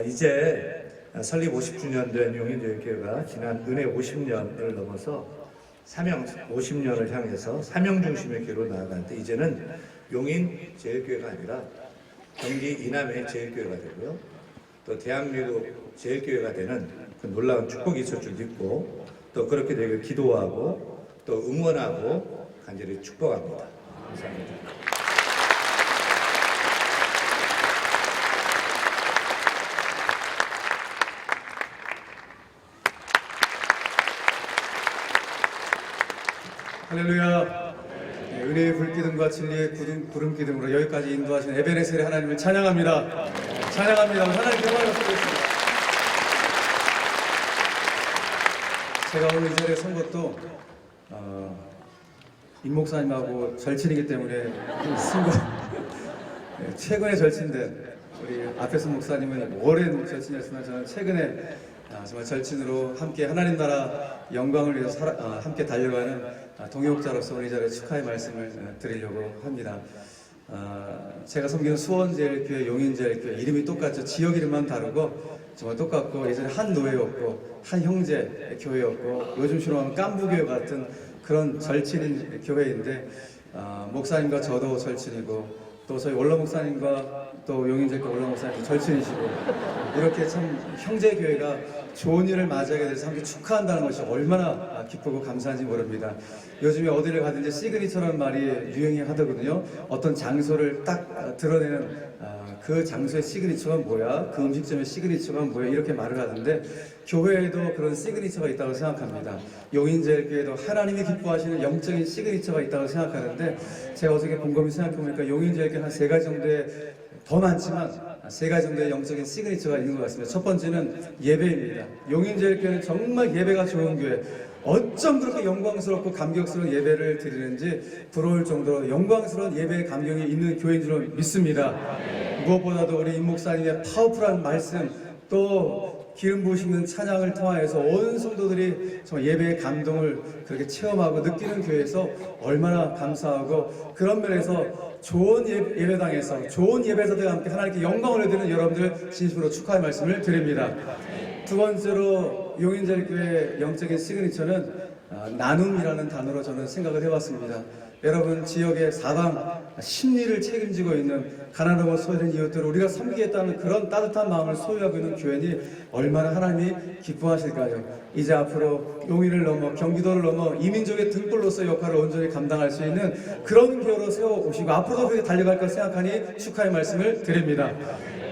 이제 설립 50주년 된 용인제일교회가 지난 은혜 50년을 넘어서 사명 50년을 향해서 사명 중심의 교회로 나아갈 때 이제는 용인제일교회가 아니라 경기 이남의 제일교회가 되고요. 또 대한민국 제일교회가 되는 그 놀라운 축복이 있을 줄 믿고 또 그렇게 되길 기도하고 또 응원하고 간절히 축복합니다. 감사합니다. 할렐루야. 은혜의 불기둥과 진리의 구름기둥으로 여기까지 인도하신 에베네셀의 하나님을 찬양합니다. 찬양합니다. 하나님 영광을 드리겠습니다. 제가 오늘 이 자리에 선 것도 임 목사님하고 절친이기 때문에 쓴 거. 최근에 절친된 우리 앞에서 목사님은 오랜 절친이었지만 저는 최근에 정말 절친으로 함께 하나님 나라 영광을 위해서 함께 달려가는 동역자로서 오늘 이 자리에 축하의 말씀을 드리려고 합니다. 제가 섬기는 수원제일교회, 용인제일교회 이름이 똑같죠. 지역 이름만 다르고 정말 똑같고 예전에 한 노예였고 한 형제 교회였고 요즘처럼 하면 깐부교회 같은 그런 절친인 교회인데 목사님과 저도 절친이고 또 저희 원로 목사님과 또 용인제일교회 원로 목사님도 절친이시고 이렇게 참 형제 교회가 좋은 일을 맞이하게 돼서 함께 축하한다는 것이 얼마나 기쁘고 감사한지 모릅니다. 요즘에 어디를 가든지 시그니처라는 말이 유행이 하더군요. 어떤 장소를 딱 드러내는 그 장소의 시그니처가 뭐야? 그 음식점의 시그니처가 뭐야? 이렇게 말을 하던데 교회에도 그런 시그니처가 있다고 생각합니다. 용인제일교회도 하나님이 기뻐하시는 영적인 시그니처가 있다고 생각하는데 제가 어저께 곰곰이 생각해보니까 용인제일교회 한 3가지 정도의 더 많지만 3가지 정도의 영적인 시그니처가 있는 것 같습니다. 첫 번째는 예배입니다. 용인제일교회는 정말 예배가 좋은 교회. 어쩜 그렇게 영광스럽고 감격스러운 예배를 드리는지 부러울 정도로 영광스러운 예배의 감격이 있는 교회인 줄 믿습니다. 무엇보다도 우리 임 목사님의 파워풀한 말씀 또 기름 부으시는 찬양을 통하여서 온 성도들이 정말 예배의 감동을 그렇게 체험하고 느끼는 교회에서 얼마나 감사하고 그런 면에서 좋은 예배당에서 좋은 예배자들과 함께 하나님께 영광을 드리는 여러분들 진심으로 축하의 말씀을 드립니다. 두 번째로 용인제일교회 영적인 시그니처는 나눔이라는 단어로 저는 생각을 해봤습니다. 여러분 지역의 사방 심리를 책임지고 있는 가난하고 소외된 이웃들을 우리가 섬기겠다는 그런 따뜻한 마음을 소유하고 있는 교회니 얼마나 하나님이 기뻐하실까요? 이제 앞으로 용인을 넘어 경기도를 넘어 이민족의 등불로서 역할을 온전히 감당할 수 있는 그런 교회로 세워오시고 앞으로도 그렇게 달려갈 것 생각하니 축하의 말씀을 드립니다.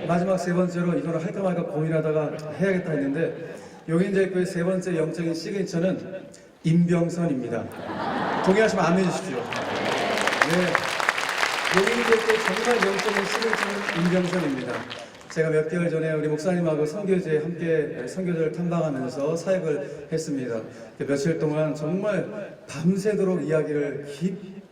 마지막 세 번째로 이거를 할까 말까 고민하다가 해야겠다 했는데 용인제일교회 세 번째 영적인 시그니처는 임병선입니다. 동의하시면 아멘 해주십시오. 네, 용인제일교회 정말 영적인 시그니처는 임병선입니다. 제가 몇 개월 전에 우리 목사님하고 선교지에 함께 선교지를 탐방하면서 사역을 했습니다. 며칠 동안 정말 밤새도록 이야기를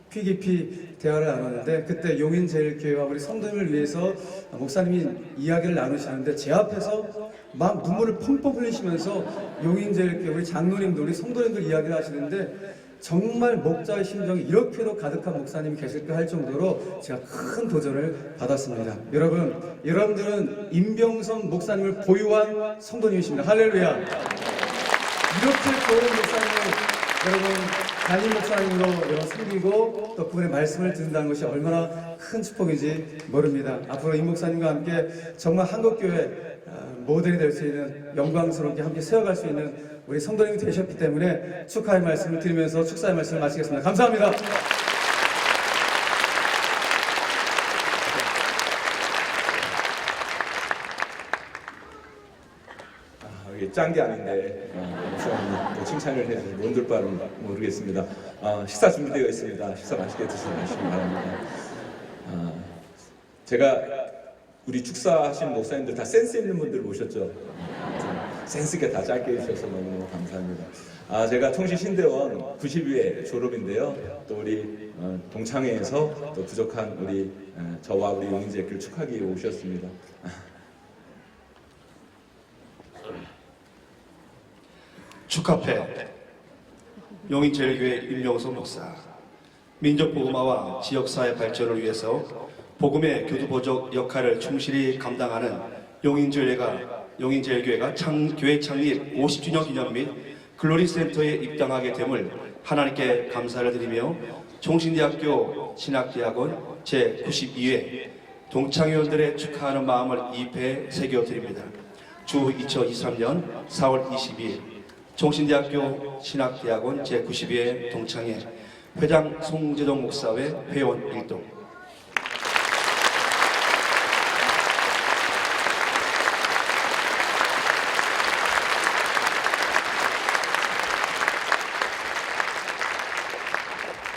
깊이 대화를 나눴는데 그때 용인제일교회와 우리 성도님을 위해서 목사님이 이야기를 나누시는데 제 앞에서 막 눈물을 펑펑 흘리시면서 용인제일교회 우리 장로님들 우리 성도님들 이야기를 하시는데 정말 목자의 심정이 이렇게도 가득한 목사님이 계실까 할 정도로 제가 큰 도전을 받았습니다. 여러분들은 임병선 목사님을 보유한 성도님이십니다. 할렐루야. 이렇게 좋은 목사님을 여러분 담임 목사님으로 여러분 섬기고 또 그분의 말씀을 듣는다는 것이 얼마나 큰 축복인지 모릅니다. 앞으로 임 목사님과 함께 정말 한국교회 모델이 될 수 있는 영광스럽게 함께 세워갈 수 있는 우리 성도님이 되셨기 때문에 축하의 말씀을 드리면서 축사의 말씀을 마치겠습니다. 감사합니다. 이게 짠 게 아닌데 목사님 칭찬을 해주셔서 뭔들 바는 모르겠습니다. 식사 준비되어 있습니다. 식사 맛있게 드시기 바랍니다. 제가 우리 축사하시는 목사님들 다 센스 있는 분들 모셨죠? 센스 있게 다 짧게 해주셔서 너무너무 감사합니다. 제가 통신신대원 92회 졸업인데요. 또 우리 동창회에서 또 부족한 우리 저와 우리 용인제일교회 축하기에 오셨습니다. 축하패 용인제일교회 임명선 목사 민족복음화와 지역사회 발전을 위해서 복음의 교두보적 역할을 충실히 감당하는 용인제일교회가 교회 창립 50주년 기념 및 글로리센터에 입당하게 됨을 하나님께 감사를 드리며 총신대학교 신학대학원 제92회 동창회원들의 축하하는 마음을 입에 새겨드립니다. 주 2023년 4월 22일 총신대학교 신학대학원 제92회 동창회 회장 송재동 목사회 회원 일동.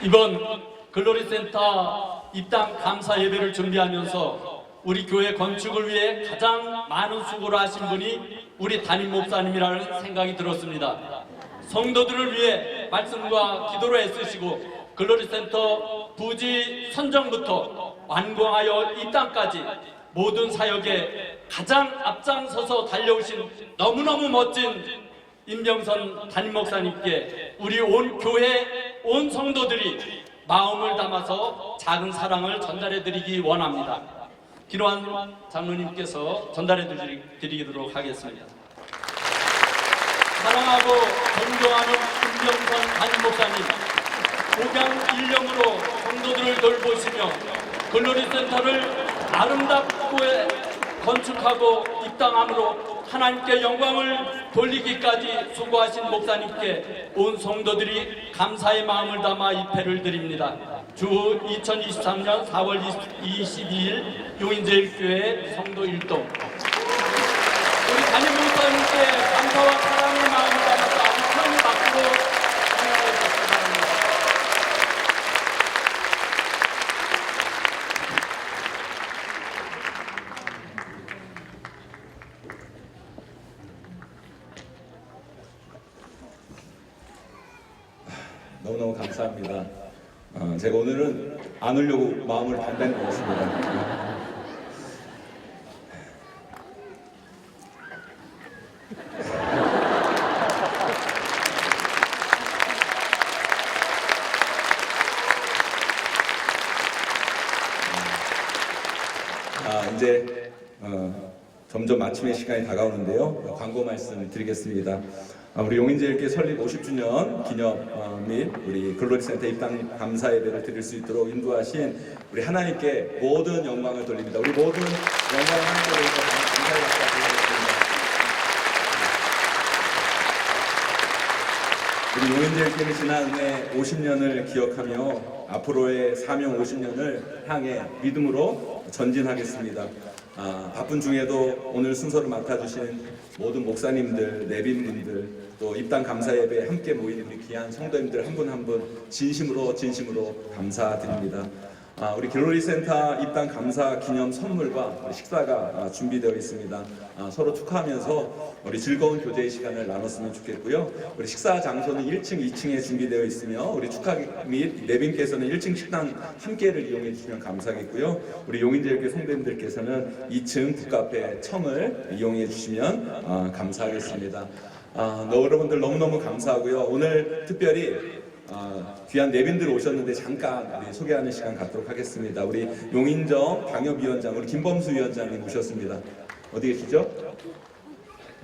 이번 글로리센터 입당 감사 예배를 준비하면서 우리 교회 건축을 위해 가장 많은 수고를 하신 분이 우리 담임 목사님이라는 생각이 들었습니다. 성도들을 위해 말씀과 기도를 애쓰시고 글로리센터 부지 선정부터 완공하여 입당까지 모든 사역에 가장 앞장서서 달려오신 너무너무 멋진 임병선 담임 목사님께 우리 온 교회 온 성도들이 마음을 담아서 작은 사랑을 전달해 드리기 원합니다. 기로한 장로님께서 전달해 드리도록 하겠습니다. 사랑하고 존경하는 임병선 담임 목사님, 목양 일령으로 성도들을 돌보시며 글로리센터를 아름답고 건축하고 입당함으로 하나님께 영광을 돌리기까지 수고하신 목사님께 온 성도들이 감사의 마음을 담아 입회를 드립니다. 주 2023년 4월 22일 용인제일교회 성도 일동 우리 담임 목사님께 감사와 사랑의 마음을 담아서 아주 큰 박수로 환영해 주시기 바랍니다. 너무너무 감사합니다. 제가 오늘은 안 울려고 마음을 단단히 먹었습니다. 이제 점점 마침의 시간이 다가오는데요. 광고 말씀 드리겠습니다. 우리 용인제일교회 설립 50주년 기념 및 우리 글로리센터 입당 감사 예배를 드릴 수 있도록 인도하신 우리 하나님께 모든 영광을 돌립니다. 우리 모든 영광을 하나님께 돌리면서 감사의 박수 드리겠습니다. 우리 용인제일교회는 지난해 50년을 기억하며 앞으로의 사명 50년을 향해 믿음으로 전진하겠습니다. 바쁜 중에도 오늘 순서를 맡아주신 모든 목사님들, 내빈분들, 또 입당 감사 예배에 함께 모인 우리 귀한 성도님들 한 분 한 분 진심으로 감사드립니다. 우리 글로리센터 입당 감사 기념 선물과 식사가 준비되어 있습니다. 서로 축하하면서 우리 즐거운 교제의 시간을 나눴으면 좋겠고요. 우리 식사 장소는 1층, 2층에 준비되어 있으며 우리 축하 및 내빈께서는 1층 식당 함께를 이용해 주시면 감사하겠고요. 우리 용인제일교회 성도님들께서는 2층 북카페 청을 이용해 주시면 감사하겠습니다. 여러분들 너무너무 감사하고요. 오늘 특별히 귀한 내빈들 오셨는데 잠깐 우리 소개하는 시간 갖도록 하겠습니다. 우리 용인정 방협위원장 우리 김범수 위원장님 모셨습니다. 어디 계시죠?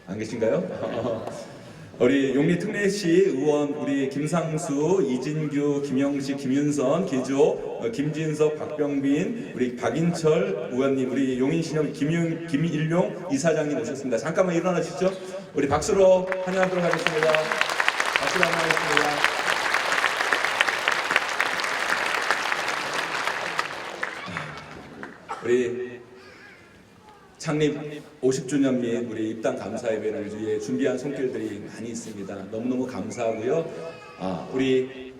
안 계신가요? 우리 용리 특례시 의원 우리 김상수, 이진규, 김영식, 김윤선, 기조, 김진석, 박병빈, 우리 박인철 의원님, 우리 용인시청 김일용 이사장님 오셨습니다. 잠깐만 일어나 주시죠. 우리 박수로 환영하도록 하겠습니다. 박수로 환영하겠습니다. 우리 창립 50주년 및 우리 입당 감사 예배를 위해 준비한 손길들이 많이 있습니다. 너무너무 감사하고요. 우리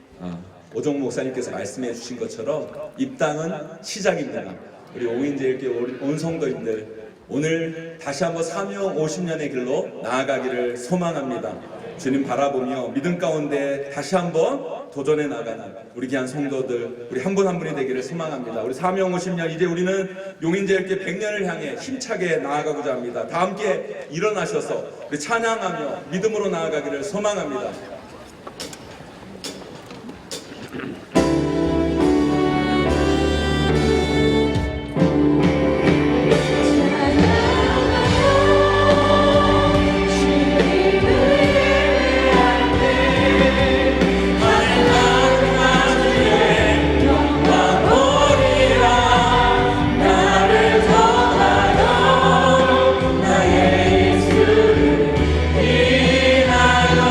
오종 목사님께서 말씀해 주신 것처럼 입당은 시작입니다. 우리 용인제일교회 온 성도님들 오늘 다시 한번 사명 50년의 길로 나아가기를 소망합니다. 주님 바라보며 믿음 가운데 다시 한번 도전해 나가는 우리 귀한 성도들 우리 한 분 한 분이 되기를 소망합니다. 우리 사명 50년 이제 우리는 용인제일교회 100년을 향해 힘차게 나아가고자 합니다. 다 함께 일어나셔서 우리 찬양하며 믿음으로 나아가기를 소망합니다. 나의 예수를 인하여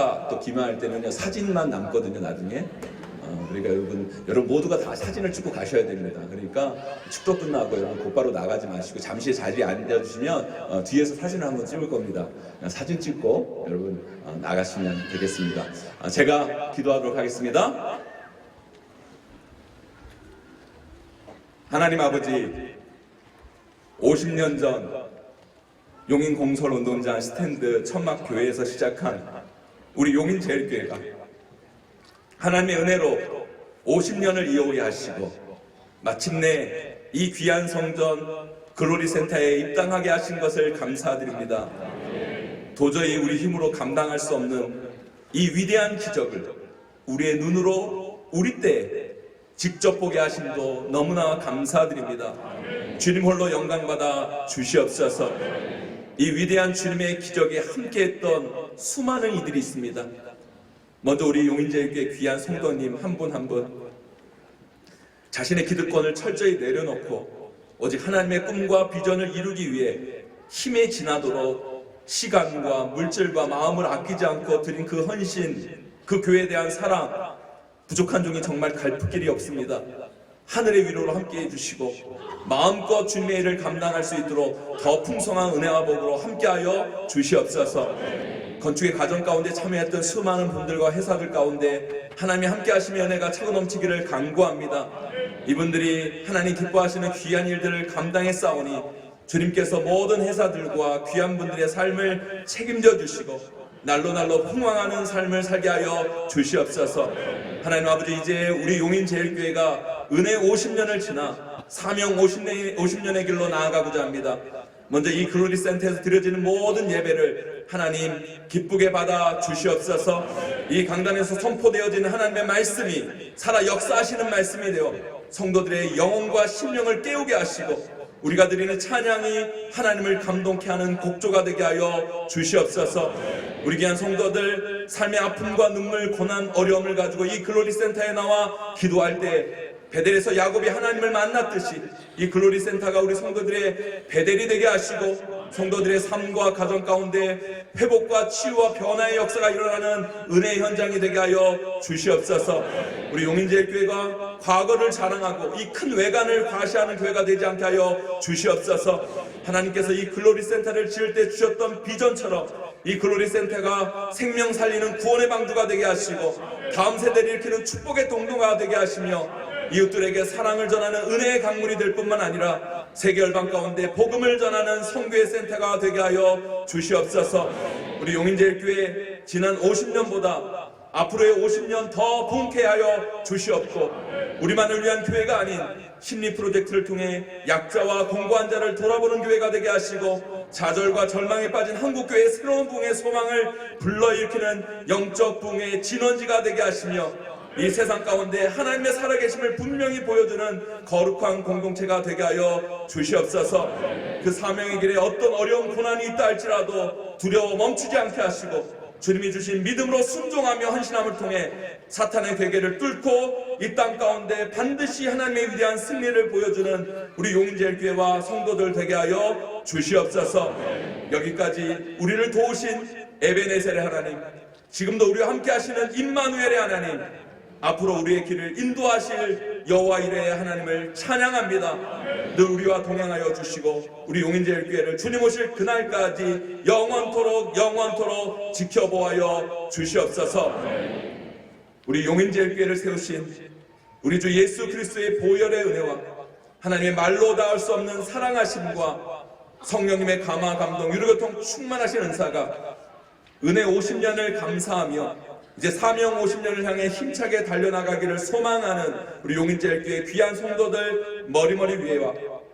축하 또 기만할 때는요 사진만 남거든요 나중에. 그러니까 여러분 모두가 다 사진을 찍고 가셔야 됩니다. 그러니까 축도 끝나고 여러분 곧바로 나가지 마시고 잠시 자리에 앉아주시면 뒤에서 사진을 한번 찍을 겁니다. 사진 찍고 여러분 나가시면 되겠습니다. 제가 기도하도록 하겠습니다. 하나님 아버지, 50년 전 용인 공설운동장 스탠드 천막교회에서 시작한 우리 용인제일교회가 하나님의 은혜로 50년을 이어오게 하시고 마침내 이 귀한 성전 글로리센터에 입당하게 하신 것을 감사드립니다. 도저히 우리 힘으로 감당할 수 없는 이 위대한 기적을 우리의 눈으로 우리 때에 직접 보게 하심도 너무나 감사드립니다. 주님 홀로 영광받아 주시옵소서. 이 위대한 주님의 기적에 함께했던 수많은 이들이 있습니다. 먼저 우리 용인제일교회 귀한 성도님 한 분 한 분 자신의 기득권을 철저히 내려놓고 오직 하나님의 꿈과 비전을 이루기 위해 힘에 지나도록 시간과 물질과 마음을 아끼지 않고 드린 그 헌신, 그 교회에 대한 사랑, 부족한 종이 정말 갈 길이 없습니다. 하늘의 위로로 함께해 주시고 마음껏 주님의 일을 감당할 수 있도록 더 풍성한 은혜와 복으로 함께하여 주시옵소서. 건축의 과정 가운데 참여했던 수많은 분들과 회사들 가운데 하나님이 함께하시며 은혜가 차고 넘치기를 간구합니다. 이분들이 하나님 기뻐하시는 귀한 일들을 감당했사오니 주님께서 모든 회사들과 귀한 분들의 삶을 책임져 주시고 날로 풍성하는 삶을 살게 하여 주시옵소서. 하나님 아버지, 이제 우리 용인제일교회가 은혜 50년을 지나 사명 50년의 길로 나아가고자 합니다. 먼저 이 글로리센터에서 드려지는 모든 예배를 하나님 기쁘게 받아 주시옵소서. 이 강단에서 선포되어지는 하나님의 말씀이 살아 역사하시는 말씀이 되어 성도들의 영혼과 심령을 깨우게 하시고 우리가 드리는 찬양이 하나님을 감동케 하는 곡조가 되게 하여 주시옵소서. 우리 귀한 성도들 삶의 아픔과 눈물, 고난, 어려움을 가지고 이 글로리센터에 나와 기도할 때 베델에서 야곱이 하나님을 만났듯이 이 글로리센터가 우리 성도들의 베델이 되게 하시고 성도들의 삶과 가정 가운데 회복과 치유와 변화의 역사가 일어나는 은혜의 현장이 되게 하여 주시옵소서. 우리 용인제일교회가 과거를 자랑하고 이 큰 외관을 과시하는 교회가 되지 않게 하여 주시옵소서. 하나님께서 이 글로리센터를 지을 때 주셨던 비전처럼 이 글로리센터가 생명 살리는 구원의 방주가 되게 하시고 다음 세대를 일으키는 축복의 동동아가 되게 하시며 이웃들에게 사랑을 전하는 은혜의 강물이 될 뿐만 아니라 세계 열방 가운데 복음을 전하는 선교의 센터가 되게 하여 주시옵소서. 우리 용인제일교회 지난 50년보다 앞으로의 50년 더 부흥케 하여 주시옵고 우리만을 위한 교회가 아닌 심리 프로젝트를 통해 약자와 공고한 자를 돌아보는 교회가 되게 하시고 좌절과 절망에 빠진 한국교회의 새로운 부흥의 소망을 불러일으키는 영적 부흥의 진원지가 되게 하시며 이 세상 가운데 하나님의 살아계심을 분명히 보여주는 거룩한 공동체가 되게 하여 주시옵소서. 그 사명의 길에 어떤 어려운 고난이 있다 할지라도 두려워 멈추지 않게 하시고 주님이 주신 믿음으로 순종하며 헌신함을 통해 사탄의 괴계를 뚫고 이 땅 가운데 반드시 하나님의 위대한 승리를 보여주는 우리 용인제일교회와 성도들 되게 하여 주시옵소서. 여기까지 우리를 도우신 에베네셀의 하나님, 지금도 우리와 함께 하시는 임마누엘의 하나님, 앞으로 우리의 길을 인도하실 여호와 이레의 하나님을 찬양합니다. 늘 우리와 동행하여 주시고 우리 용인제일교회를 주님 오실 그날까지 영원토록 지켜보아여 주시옵소서. 우리 용인제일교회를 세우신 우리 주 예수 그리스도의 보혈의 은혜와 하나님의 말로 닿을 수 없는 사랑하심과 성령님의 감화 감동 유료교통 충만하신 은사가 은혜 50년을 감사하며 이제 사명 50년을 향해 힘차게 달려나가기를 소망하는 우리 용인제일교회 귀한 성도들 머리머리 위에와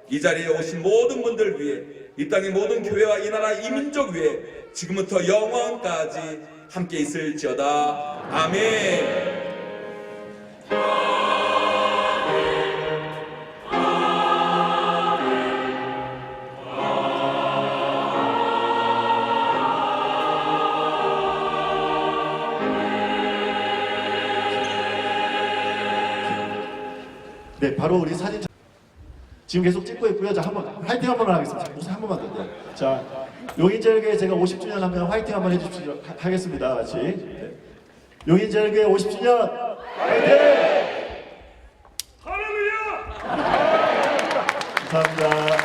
이 자리에 오신 모든 분들 위에 이 땅의 모든 교회와 이 나라 이 민족 위에 지금부터 영원까지 함께 있을지어다. 아멘. 네, 바로 우리 사진 지금 계속 찍고 있고요. 자, 한번 화이팅 한번 하겠습니다. 우선 한 번만 더. 네. 자, 용인제일교회 제가 50주년 하면 화이팅 한번 해주시죠. 하겠습니다. 같이. 네. 용인제일교회 50주년 화이팅! 할렐루야! 감사합니다.